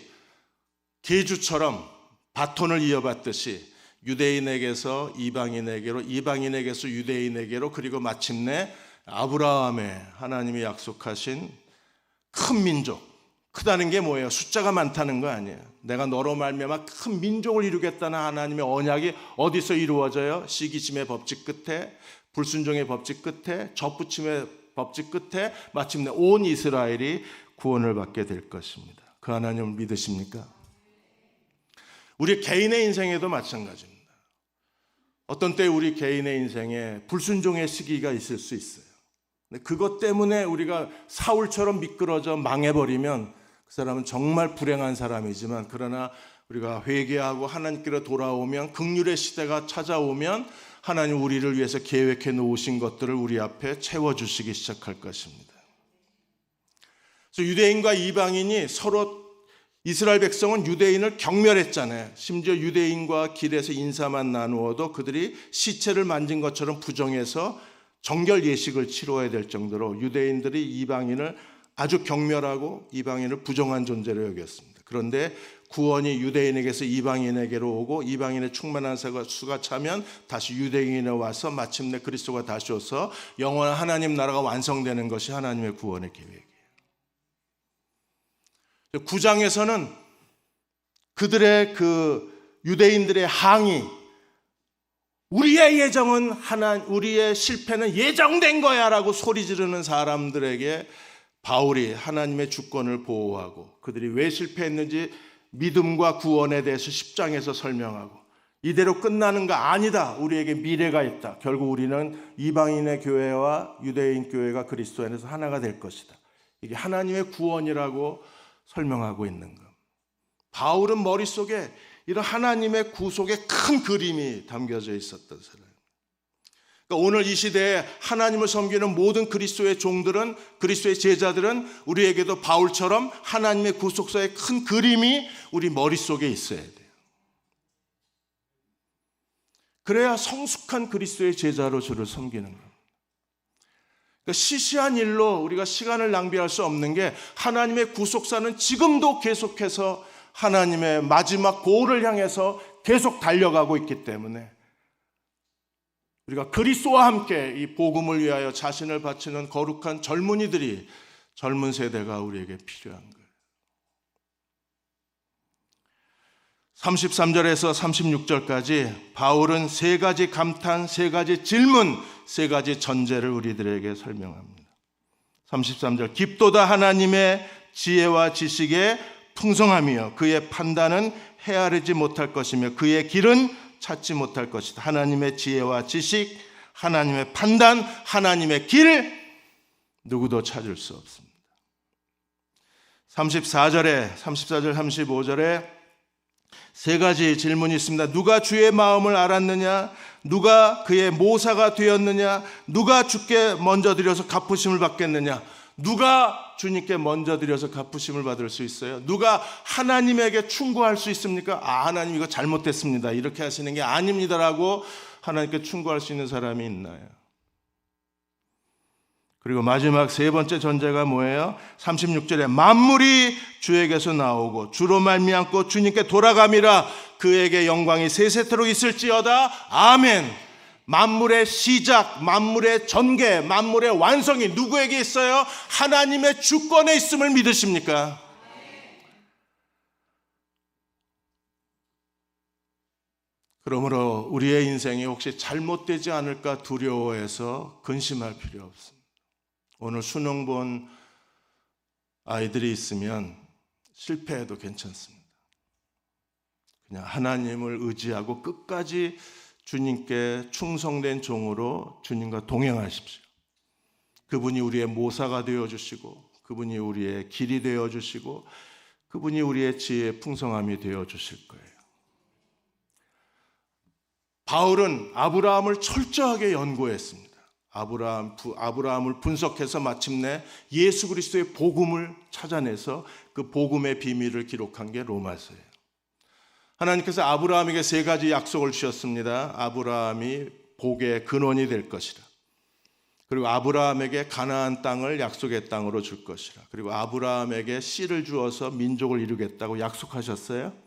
계주처럼 바톤을 이어받듯이 유대인에게서 이방인에게로, 이방인에게서 유대인에게로, 그리고 마침내 아브라함의 하나님이 약속하신 큰 민족. 크다는 게 뭐예요? 숫자가 많다는 거 아니에요. 내가 너로 말미암아 큰 민족을 이루겠다는 하나님의 언약이 어디서 이루어져요? 시기심의 법칙 끝에, 불순종의 법칙 끝에, 접붙임의 법칙 끝에 마침내 온 이스라엘이 구원을 받게 될 것입니다. 그 하나님을 믿으십니까? 우리 개인의 인생에도 마찬가지입니다. 어떤 때 우리 개인의 인생에 불순종의 시기가 있을 수 있어요. 그것 때문에 우리가 사울처럼 미끄러져 망해버리면 그 사람은 정말 불행한 사람이지만, 그러나 우리가 회개하고 하나님께로 돌아오면, 긍휼의 시대가 찾아오면 하나님 우리를 위해서 계획해 놓으신 것들을 우리 앞에 채워주시기 시작할 것입니다. 그래서 유대인과 이방인이 서로, 이스라엘 백성은 유대인을 경멸했잖아요. 심지어 유대인과 길에서 인사만 나누어도 그들이 시체를 만진 것처럼 부정해서 정결 예식을 치러야 될 정도로 유대인들이 이방인을 아주 경멸하고 이방인을 부정한 존재로 여겼습니다. 그런데 구원이 유대인에게서 이방인에게로 오고 이방인의 충만한 수가 차면 다시 유대인에 와서 마침내 그리스도가 다시 오서 영원한 하나님 나라가 완성되는 것이 하나님의 구원의 계획이에요. 9장에서는 그들의 그 유대인들의 항의, 우리의 예정은 우리의 실패는 예정된 거야 라고 소리 지르는 사람들에게 바울이 하나님의 주권을 보호하고 그들이 왜 실패했는지 믿음과 구원에 대해서 10장에서 설명하고, 이대로 끝나는 거 아니다, 우리에게 미래가 있다, 결국 우리는 이방인의 교회와 유대인 교회가 그리스도 안에서 하나가 될 것이다, 이게 하나님의 구원이라고 설명하고 있는 것. 바울은 머릿속에 이런 하나님의 구속의 큰 그림이 담겨져 있었던 사람. 그러니까 오늘 이 시대에 하나님을 섬기는 모든 그리스도의 종들은, 그리스도의 제자들은 우리에게도 바울처럼 하나님의 구속사의 큰 그림이 우리 머릿속에 있어야 돼요. 그래야 성숙한 그리스도의 제자로 주를 섬기는 겁니다. 그러니까 시시한 일로 우리가 시간을 낭비할 수 없는 게, 하나님의 구속사는 지금도 계속해서 하나님의 마지막 고를 향해서 계속 달려가고 있기 때문에 우리가 그리스도와 함께 이 복음을 위하여 자신을 바치는 거룩한 젊은이들이, 젊은 세대가 우리에게 필요한 거예요. 33절에서 36절까지 바울은 세 가지 감탄, 세 가지 질문, 세 가지 전제를 우리들에게 설명합니다. 33절, 깊도다 하나님의 지혜와 지식에 풍성하며 그의 판단은 헤아리지 못할 것이며 그의 길은 찾지 못할 것이다. 하나님의 지혜와 지식, 하나님의 판단, 하나님의 길, 누구도 찾을 수 없습니다. 34절, 35절에 세 가지 질문이 있습니다. 누가 주의 마음을 알았느냐? 누가 그의 모사가 되었느냐? 누가 주께 먼저 드려서 갚으심을 받겠느냐? 누가 주님께 먼저 드려서 갚으심을 받을 수 있어요? 누가 하나님에게 충고할 수 있습니까? 하나님 이거 잘못됐습니다, 이렇게 하시는 게 아닙니다라고 하나님께 충고할 수 있는 사람이 있나요? 그리고 마지막 세 번째 전제가 뭐예요? 36절에 만물이 주에게서 나오고 주로 말미암고 주님께 돌아감이라, 그에게 영광이 세세토록 있을지어다. 아멘. 만물의 시작, 만물의 전개, 만물의 완성이 누구에게 있어요? 하나님의 주권에 있음을 믿으십니까? 그러므로 우리의 인생이 혹시 잘못되지 않을까 두려워해서 근심할 필요 없습니다. 오늘 수능 본 아이들이 있으면 실패해도 괜찮습니다. 그냥 하나님을 의지하고 끝까지 주님께 충성된 종으로 주님과 동행하십시오. 그분이 우리의 모사가 되어주시고, 그분이 우리의 길이 되어주시고, 그분이 우리의 지혜의 풍성함이 되어주실 거예요. 바울은 아브라함을 철저하게 연구했습니다. 아브라함을 분석해서 마침내 예수 그리스도의 복음을 찾아내서 그 복음의 비밀을 기록한 게 로마서예요. 하나님께서 아브라함에게 3가지 약속을 주셨습니다. 아브라함이 복의 근원이 될 것이라. 그리고 아브라함에게 가나안 땅을 약속의 땅으로 줄 것이라. 그리고 아브라함에게 씨를 주어서 민족을 이루겠다고 약속하셨어요.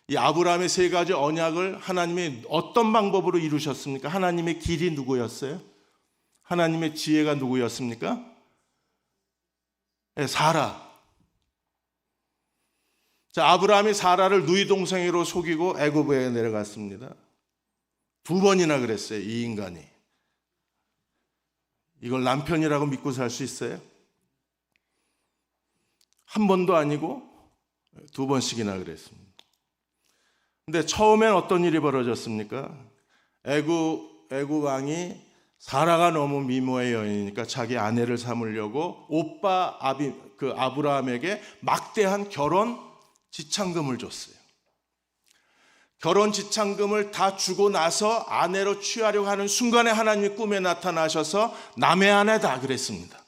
이 아브라함의 3가지 언약을 하나님이 어떤 방법으로 이루셨습니까? 하나님의 길이 누구였어요? 하나님의 지혜가 누구였습니까? 네, 사라. 자, 아브라함이 사라를 누이 동생으로 속이고 애굽에 내려갔습니다. 2번이나 그랬어요, 이 인간이. 이걸 남편이라고 믿고 살 수 있어요? 한 번도 아니고 2번씩이나 그랬습니다. 근데 처음엔 어떤 일이 벌어졌습니까? 애굽 왕이 사라가 너무 미모의 여인이니까 자기 아내를 삼으려고 오빠 아브라함에게 막대한 결혼 지참금을 줬어요. 결혼 지참금을 다 주고 나서 아내로 취하려고 하는 순간에 하나님이 꿈에 나타나셔서 남의 아내다 그랬습니다.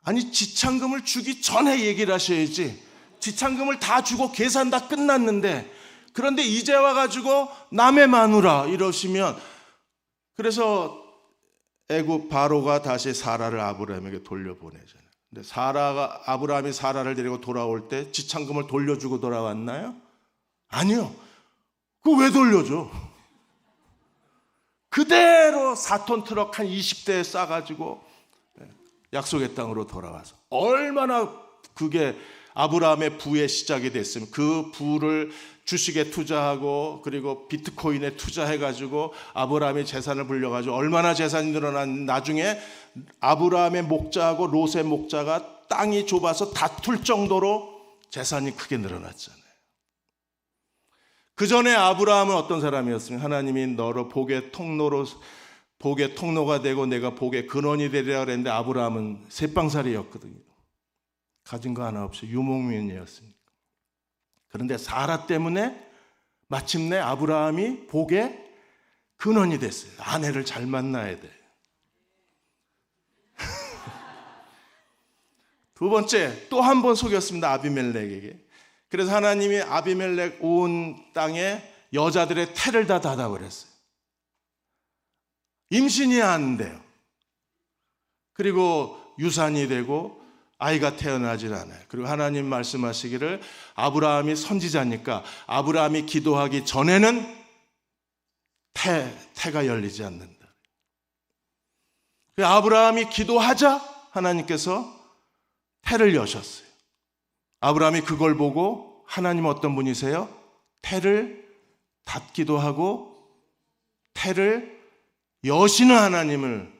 아니, 지참금을 주기 전에 얘기를 하셔야지. 지참금을 다 주고 계산 다 끝났는데, 그런데 이제 와가지고 남의 마누라 이러시면, 그래서 애굽 바로가 다시 사라를 아브라함에게 돌려보내잖아요. 근데 아브라함이 사라를 데리고 돌아올 때 지참금을 돌려주고 돌아왔나요? 아니요. 그거 왜 돌려줘? 그대로 4톤 트럭 한 20대에 싸가지고 약속의 땅으로 돌아와서, 얼마나 그게 아브라함의 부의 시작이 됐으면 그 부를 주식에 투자하고 그리고 비트코인에 투자해가지고 아브라함이 재산을 불려가지고 얼마나 재산이 늘어난, 나중에 아브라함의 목자하고 롯의 목자가 땅이 좁아서 다툴 정도로 재산이 크게 늘어났잖아요. 그 전에 아브라함은 어떤 사람이었습니까? 하나님이 너로 복의 통로가 되고 내가 복의 근원이 되리라 그랬는데 아브라함은 새빵살이였거든요. 가진 거 하나 없이 유목민이었습니다. 그런데 사라 때문에 마침내 아브라함이 복의 근원이 됐어요. 아내를 잘 만나야 돼. 2번째, 또 한 번 속였습니다. 아비멜렉에게. 그래서 하나님이 아비멜렉 온 땅에 여자들의 태를 다 닫아버렸어요. 임신이 안 돼요. 그리고 유산이 되고 아이가 태어나질 않아요. 그리고 하나님 말씀하시기를 아브라함이 선지자니까 아브라함이 기도하기 전에는 태가 열리지 않는다. 아브라함이 기도하자 하나님께서 태를 여셨어요. 아브라함이 그걸 보고 하나님 어떤 분이세요? 태를 닫기도 하고 태를 여시는 하나님을,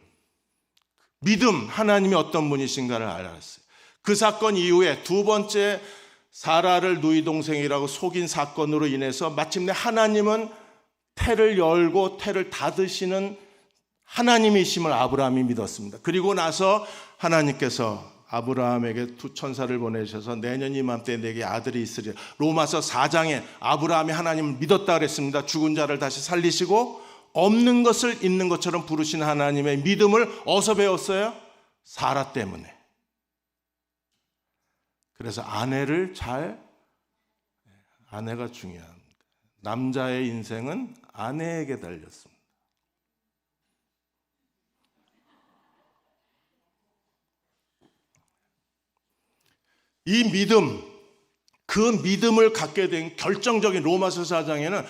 믿음, 하나님이 어떤 분이신가를 알았어요. 그 사건 이후에 2번째 사라를 누이 동생이라고 속인 사건으로 인해서 마침내 하나님은 태를 열고 태를 닫으시는 하나님이심을 아브라함이 믿었습니다. 그리고 나서 하나님께서 아브라함에게 2 천사를 보내셔서 내년 이맘때 내게 아들이 있으리라. 로마서 4장에 아브라함이 하나님을 믿었다 그랬습니다. 죽은 자를 다시 살리시고 없는 것을 있는 것처럼 부르신 하나님의 믿음을 어디서 배웠어요? 사라 때문에. 그래서 아내가 중요합니다. 남자의 인생은 아내에게 달렸습니다. 이 믿음, 그 믿음을 갖게 된 결정적인 로마서 4장에는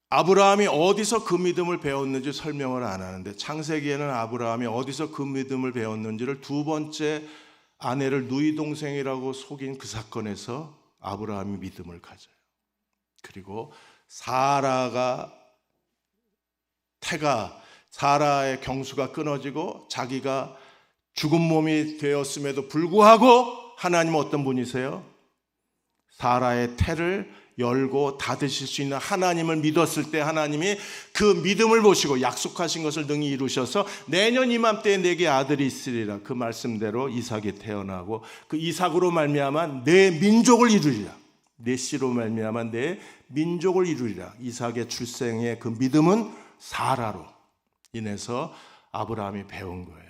아브라함이 어디서 그 믿음을 배웠는지 설명을 안 하는데 창세기에는 아브라함이 어디서 그 믿음을 배웠는지를 2번째 아내를 누이 동생이라고 속인 그 사건에서 아브라함이 믿음을 가져요. 그리고 사라의 경수가 끊어지고 자기가 죽은 몸이 되었음에도 불구하고 하나님은 어떤 분이세요? 사라의 태를 열고 닫으실 수 있는 하나님을 믿었을 때 하나님이 그 믿음을 보시고 약속하신 것을 능히 이루셔서 내년 이맘때에 내게 아들이 있으리라, 그 말씀대로 이삭이 태어나고 그 이삭으로 말미암아 내 민족을 이루리라, 내 씨로 말미암아 내 민족을 이루리라. 이삭의 출생의 그 믿음은 사라로 인해서 아브라함이 배운 거예요.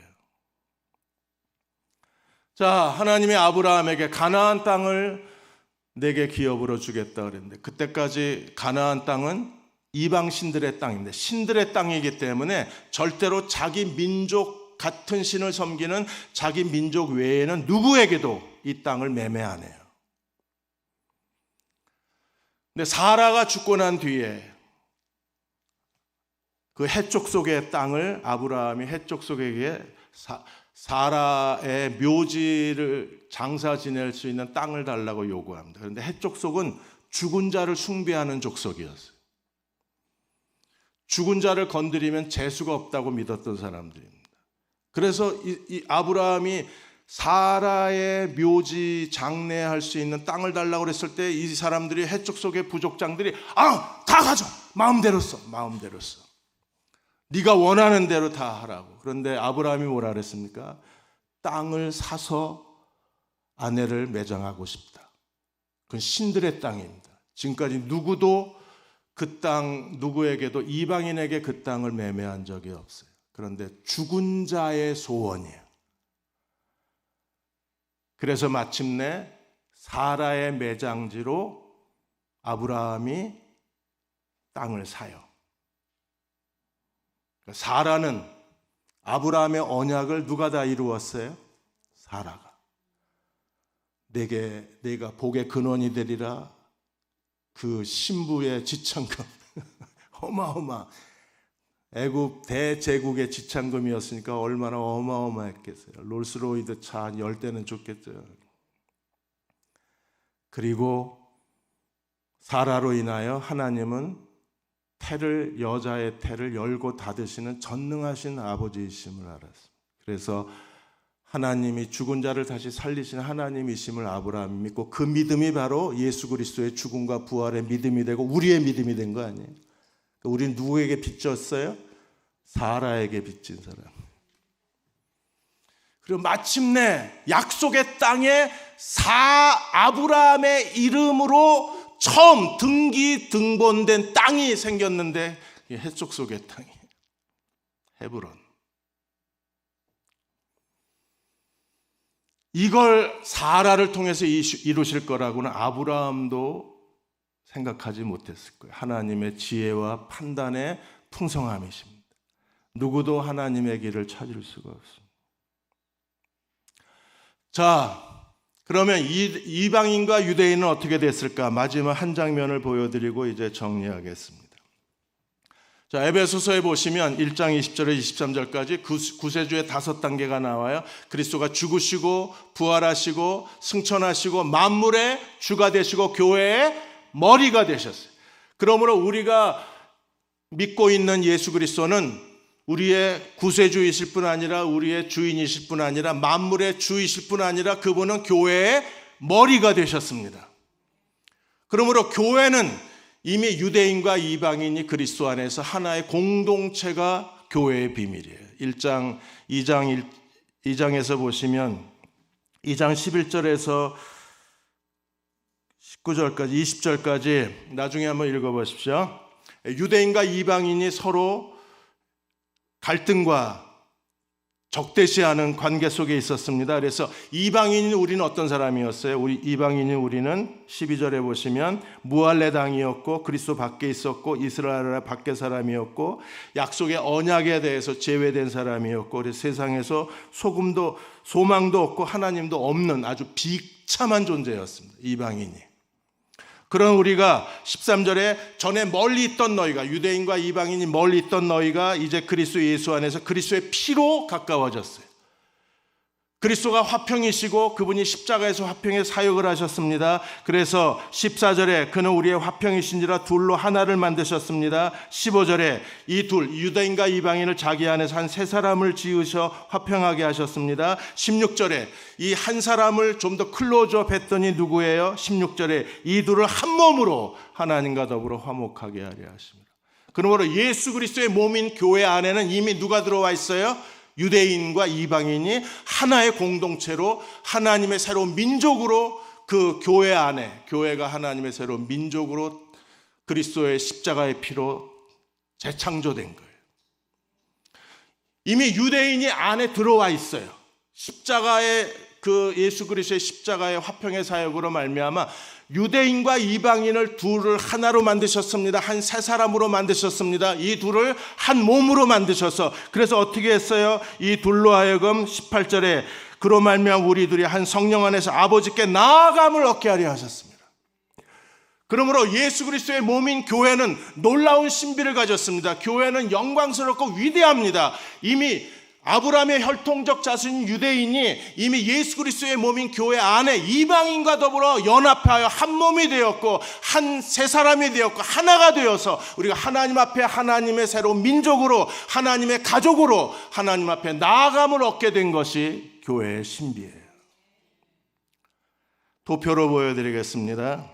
자, 하나님이 아브라함에게 가나안 땅을 내게 기업으로 주겠다 그랬는데, 그때까지 가나안 땅은 이방 신들의 땅인데, 신들의 땅이기 때문에 절대로 자기 민족 같은 신을 섬기는 자기 민족 외에는 누구에게도 이 땅을 매매 안 해요. 근데 사라가 죽고 난 뒤에 그 해쪽 속의 땅을 아브라함이 해쪽 속에게 사라의 묘지를 장사 지낼 수 있는 땅을 달라고 요구합니다. 그런데 해쪽 속은 죽은 자를 숭배하는 족속이었어요. 죽은 자를 건드리면 재수가 없다고 믿었던 사람들입니다. 그래서 이 아브라함이 사라의 묘지 장례할 수 있는 땅을 달라고 그랬을 때 이 사람들이 해쪽 속의 부족장들이 다 가져, 마음대로 써. 네가 원하는 대로 다 하라고. 그런데 아브라함이 뭐라 그랬습니까? 땅을 사서 아내를 매장하고 싶다. 그건 신들의 땅입니다. 지금까지 누구도 그 땅, 누구에게도 이방인에게 그 땅을 매매한 적이 없어요. 그런데 죽은 자의 소원이에요. 그래서 마침내 사라의 매장지로 아브라함이 땅을 사요. 사라는 아브라함의 언약을 누가 다 이루었어요? 사라가. 내가 복의 근원이 되리라. 그 신부의 지창금 어마어마, 애굽 대제국의 지창금이었으니까 얼마나 어마어마했겠어요. 롤스로이드 차 한 10대는 줬겠죠. 그리고 사라로 인하여 하나님은 여자의 태를 열고 닫으시는 전능하신 아버지이심을 알았습니다. 그래서 하나님이 죽은 자를 다시 살리시는 하나님이심을 아브라함이 믿고, 그 믿음이 바로 예수 그리스도의 죽음과 부활의 믿음이 되고 우리의 믿음이 된 거 아니에요? 우리는 누구에게 빚졌어요? 사라에게 빚진 사람. 그리고 마침내 약속의 땅에 아브라함의 이름으로 처음 등본된 땅이 생겼는데, 해쪽 속의 땅이에요. 헤브론. 이걸 사라를 통해서 이루실 거라고는 아브라함도 생각하지 못했을 거예요. 하나님의 지혜와 판단의 풍성함이십니다. 누구도 하나님의 길을 찾을 수가 없습니다. 자, 그러면 이방인과 유대인은 어떻게 됐을까? 마지막 한 장면을 보여드리고 이제 정리하겠습니다. 자, 에베소서에 보시면 1장 20절에 23절까지 구세주의 5단계가 나와요. 그리스도가 죽으시고 부활하시고 승천하시고 만물의 주가 되시고 교회의 머리가 되셨어요. 그러므로 우리가 믿고 있는 예수 그리스도는 우리의 구세주이실 뿐 아니라 우리의 주인이실 뿐 아니라 만물의 주이실 뿐 아니라 그분은 교회의 머리가 되셨습니다. 그러므로 교회는 이미 유대인과 이방인이 그리스도 안에서 하나의 공동체가 교회의 비밀이에요. 2장에서 보시면 2장 11절에서 19절까지 20절까지 나중에 한번 읽어보십시오. 유대인과 이방인이 서로 갈등과 적대시하는 관계 속에 있었습니다. 그래서 이방인인 우리는 어떤 사람이었어요? 우리는 12절에 보시면 무할레 당이었고 그리스도 밖에 있었고 이스라엘 밖에 사람이었고 약속의 언약에 대해서 제외된 사람이었고, 그래서 세상에서 소망도 없고 하나님도 없는 아주 비참한 존재였습니다. 이방인이. 그런 우리가 13절에 전에 멀리 있던 너희가, 유대인과 이방인이 멀리 있던 너희가 이제 그리스도 예수 안에서 그리스도의 피로 가까워졌어요. 그리스도가 화평이시고 그분이 십자가에서 화평의 사역을 하셨습니다. 그래서 14절에 그는 우리의 화평이신지라 둘로 하나를 만드셨습니다. 15절에 이 둘, 유대인과 이방인을 자기 안에서 한 세 사람을 지으셔 화평하게 하셨습니다. 16절에 이 한 사람을 좀 더 클로즈업 했더니 누구예요? 16절에 이 둘을 한 몸으로 하나님과 더불어 화목하게 하려 하십니다. 그러므로 예수 그리스도의 몸인 교회 안에는 이미 누가 들어와 있어요? 유대인과 이방인이 하나의 공동체로 하나님의 새로운 민족으로 그 교회 안에, 교회가 하나님의 새로운 민족으로 그리스도의 십자가의 피로 재창조된 거예요. 이미 유대인이 안에 들어와 있어요. 십자가의 그 예수 그리스도의 십자가의 화평의 사역으로 말미암아 유대인과 이방인을 둘을 하나로 만드셨습니다. 한 세 사람으로 만드셨습니다. 이 둘을 한 몸으로 만드셔서 그래서 어떻게 했어요? 이 둘로 하여금 18절에 그로 말미암아 우리들이 한 성령 안에서 아버지께 나아감을 얻게 하려 하셨습니다. 그러므로 예수 그리스도의 몸인 교회는 놀라운 신비를 가졌습니다. 교회는 영광스럽고 위대합니다. 이미 아브라함의 혈통적 자손인 유대인이 이미 예수 그리스도의 몸인 교회 안에 이방인과 더불어 연합하여 한 몸이 되었고 한 세 사람이 되었고 하나가 되어서 우리가 하나님 앞에 하나님의 새로운 민족으로 하나님의 가족으로 하나님 앞에 나아감을 얻게 된 것이 교회의 신비예요. 도표로 보여드리겠습니다.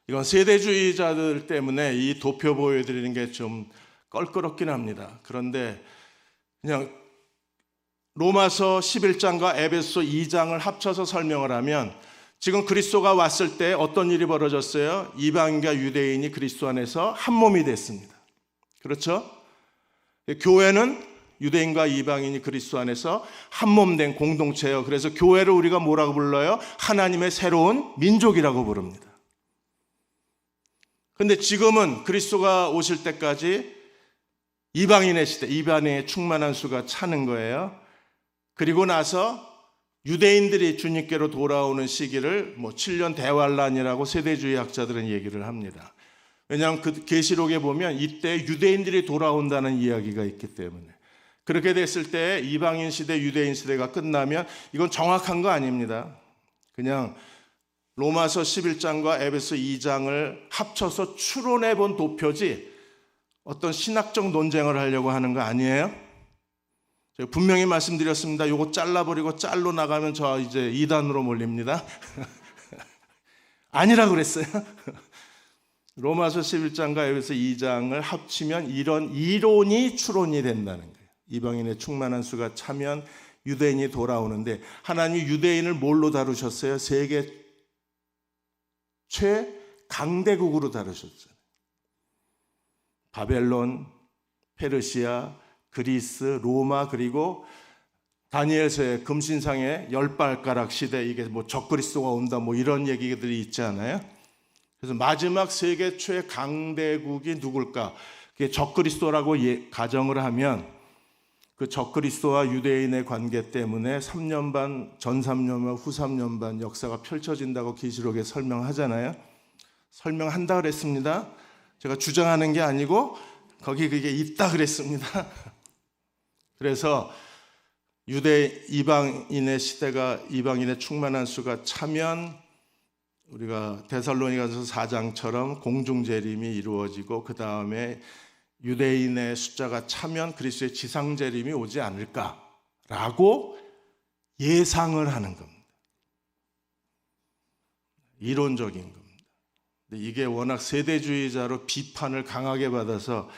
이건 세대주의자들 때문에 이 도표 보여드리는 게 좀 껄끄럽긴 합니다. 그런데 그냥 로마서 11장과 에베소 2장을 합쳐서 설명을 하면 지금 그리스도가 왔을 때 어떤 일이 벌어졌어요? 이방인과 유대인이 그리스도 안에서 한 몸이 됐습니다. 그렇죠? 교회는 유대인과 이방인이 그리스도 안에서 한 몸 된 공동체예요. 그래서 교회를 우리가 뭐라고 불러요? 하나님의 새로운 민족이라고 부릅니다. 그런데 지금은 그리스도가 오실 때까지 이방인의 시대, 이방인의 충만한 수가 차는 거예요. 그리고 나서 유대인들이 주님께로 돌아오는 시기를 7년 대환란이라고 세대주의 학자들은 얘기를 합니다. 왜냐하면 그 계시록에 보면 이때 유대인들이 돌아온다는 이야기가 있기 때문에. 그렇게 됐을 때 이방인 시대, 유대인 시대가 끝나면 이건 정확한 거 아닙니다. 그냥 로마서 11장과 에베소 2장을 합쳐서 추론해 본 도표지 어떤 신학적 논쟁을 하려고 하는 거 아니에요? 제가 분명히 말씀드렸습니다. 이거 잘라버리고 짤로 나가면 저 이제 이단으로 몰립니다. 아니라고 그랬어요. 로마서 11장과 에베소 2장을 합치면 이런 이론이 추론이 된다는 거예요. 이방인의 충만한 수가 차면 유대인이 돌아오는데 하나님이 유대인을 뭘로 다루셨어요? 세계 최강대국으로 다루셨죠. 바벨론, 페르시아, 그리스, 로마 그리고 다니엘서의 금신상의 10발가락 시대 이게 적그리스도가 온다 이런 얘기들이 있지 않아요? 그래서 마지막 세계 최강대국이 누굴까? 그게 적그리스도라고 가정을 하면 그 적그리스도와 유대인의 관계 때문에 3년 반, 전 3년 반, 후 3년 반 역사가 펼쳐진다고 계시록에 설명하잖아요. 설명한다 그랬습니다. 제가 주장하는 게 아니고 거기 그게 있다 그랬습니다. 그래서 이방인의 시대가 이방인의 충만한 수가 차면 우리가 데살로니가서 4장처럼 공중재림이 이루어지고 그 다음에 유대인의 숫자가 차면 그리스도의 지상재림이 오지 않을까라고 예상을 하는 겁니다. 이론적인 겁니다. 근데 이게 워낙 세대주의자로 비판을 강하게 받아서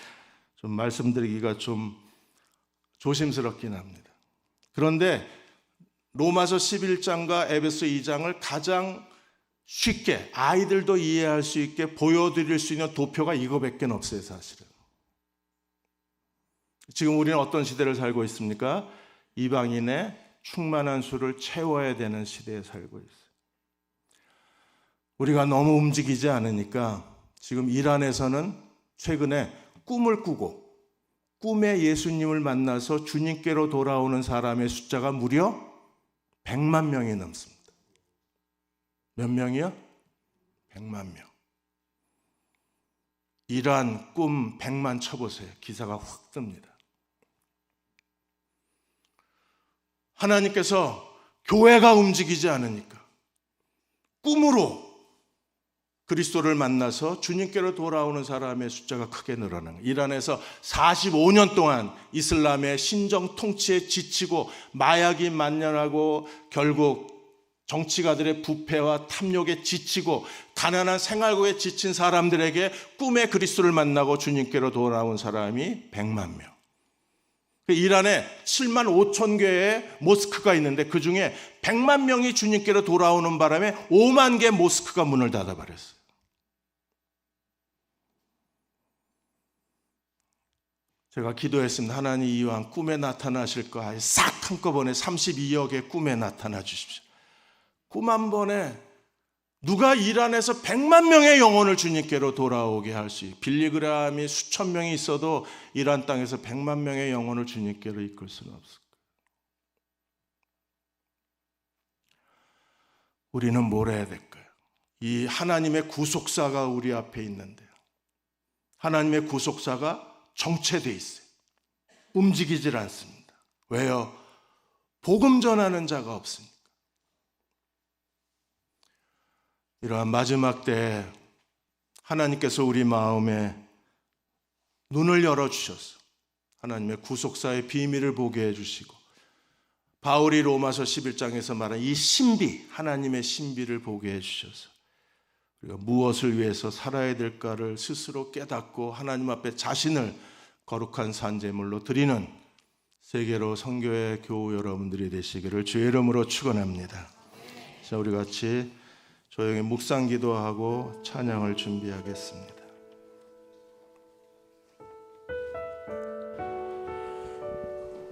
좀 말씀드리기가 좀 조심스럽긴 합니다. 그런데 로마서 11장과 에베소 2장을 가장 쉽게 아이들도 이해할 수 있게 보여드릴 수 있는 도표가 이거밖에 없어요, 사실은. 지금 우리는 어떤 시대를 살고 있습니까? 이방인의 충만한 수를 채워야 되는 시대에 살고 있어요. 우리가 너무 움직이지 않으니까 지금 이란에서는 최근에 꿈을 꾸고 꿈에 예수님을 만나서 주님께로 돌아오는 사람의 숫자가 무려 100만 명이 넘습니다. 몇 명이요? 100만 명. 이란 꿈 100만 쳐보세요. 기사가 확 뜹니다. 하나님께서 교회가 움직이지 않으니까 꿈으로 그리스도를 만나서 주님께로 돌아오는 사람의 숫자가 크게 늘어나는 거예요. 이란에서 45년 동안 이슬람의 신정 통치에 지치고 마약이 만연하고 결국 정치가들의 부패와 탐욕에 지치고 가난한 생활고에 지친 사람들에게 꿈에 그리스도를 만나고 주님께로 돌아온 사람이 100만 명. 이란에 7만 5천 개의 모스크가 있는데 그중에 100만 명이 주님께로 돌아오는 바람에 5만 개 모스크가 문을 닫아버렸어요. 제가 기도했습니다. 하나님 이왕 꿈에 나타나실 거 아예 싹 한꺼번에 32억의 꿈에 나타나 주십시오. 꿈 한 번에 누가 이란에서 100만 명의 영혼을 주님께로 돌아오게 할 수 있고 빌리그람이 수천 명이 있어도 이란 땅에서 100만 명의 영혼을 주님께로 이끌 수는 없을 거예요. 우리는 뭘 해야 될까요? 이 하나님의 구속사가 우리 앞에 있는데요. 하나님의 구속사가 정체되어 있어요. 움직이질 않습니다. 왜요? 복음 전하는 자가 없으니까. 이러한 마지막 때에 하나님께서 우리 마음에 눈을 열어주셔서 하나님의 구속사의 비밀을 보게 해주시고 바울이 로마서 11장에서 말한 이 신비, 하나님의 신비를 보게 해주셔서 우리가 무엇을 위해서 살아야 될까를 스스로 깨닫고 하나님 앞에 자신을 거룩한 산제물로 드리는 세계로 선교회 교우 여러분들이 되시기를 주의 이름으로 축원합니다. 자, 우리 같이 조용히 묵상 기도하고 찬양을 준비하겠습니다.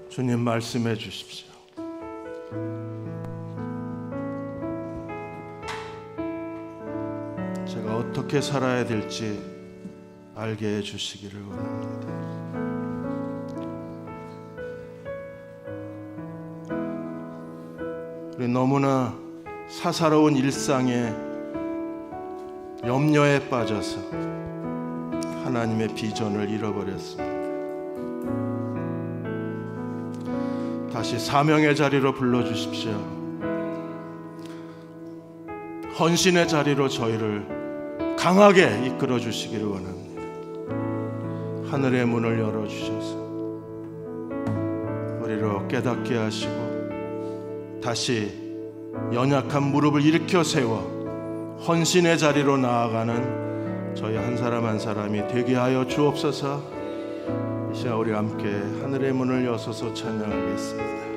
주님 말씀해 주십시오. 제가 어떻게 살아야 될지 알게 해 주시기를 원합니다. 우리 너무나 사사로운 일상에 염려에 빠져서 하나님의 비전을 잃어버렸습니다. 다시 사명의 자리로 불러주십시오. 헌신의 자리로 저희를 강하게 이끌어 주시기를 원합니다. 하늘의 문을 열어주셔서 우리로 깨닫게 하시고 다시 연약한 무릎을 일으켜 세워 헌신의 자리로 나아가는 저희 한 사람 한 사람이 되게 하여 주옵소서. 이 시간 우리 함께 하늘의 문을 여서서 찬양하겠습니다.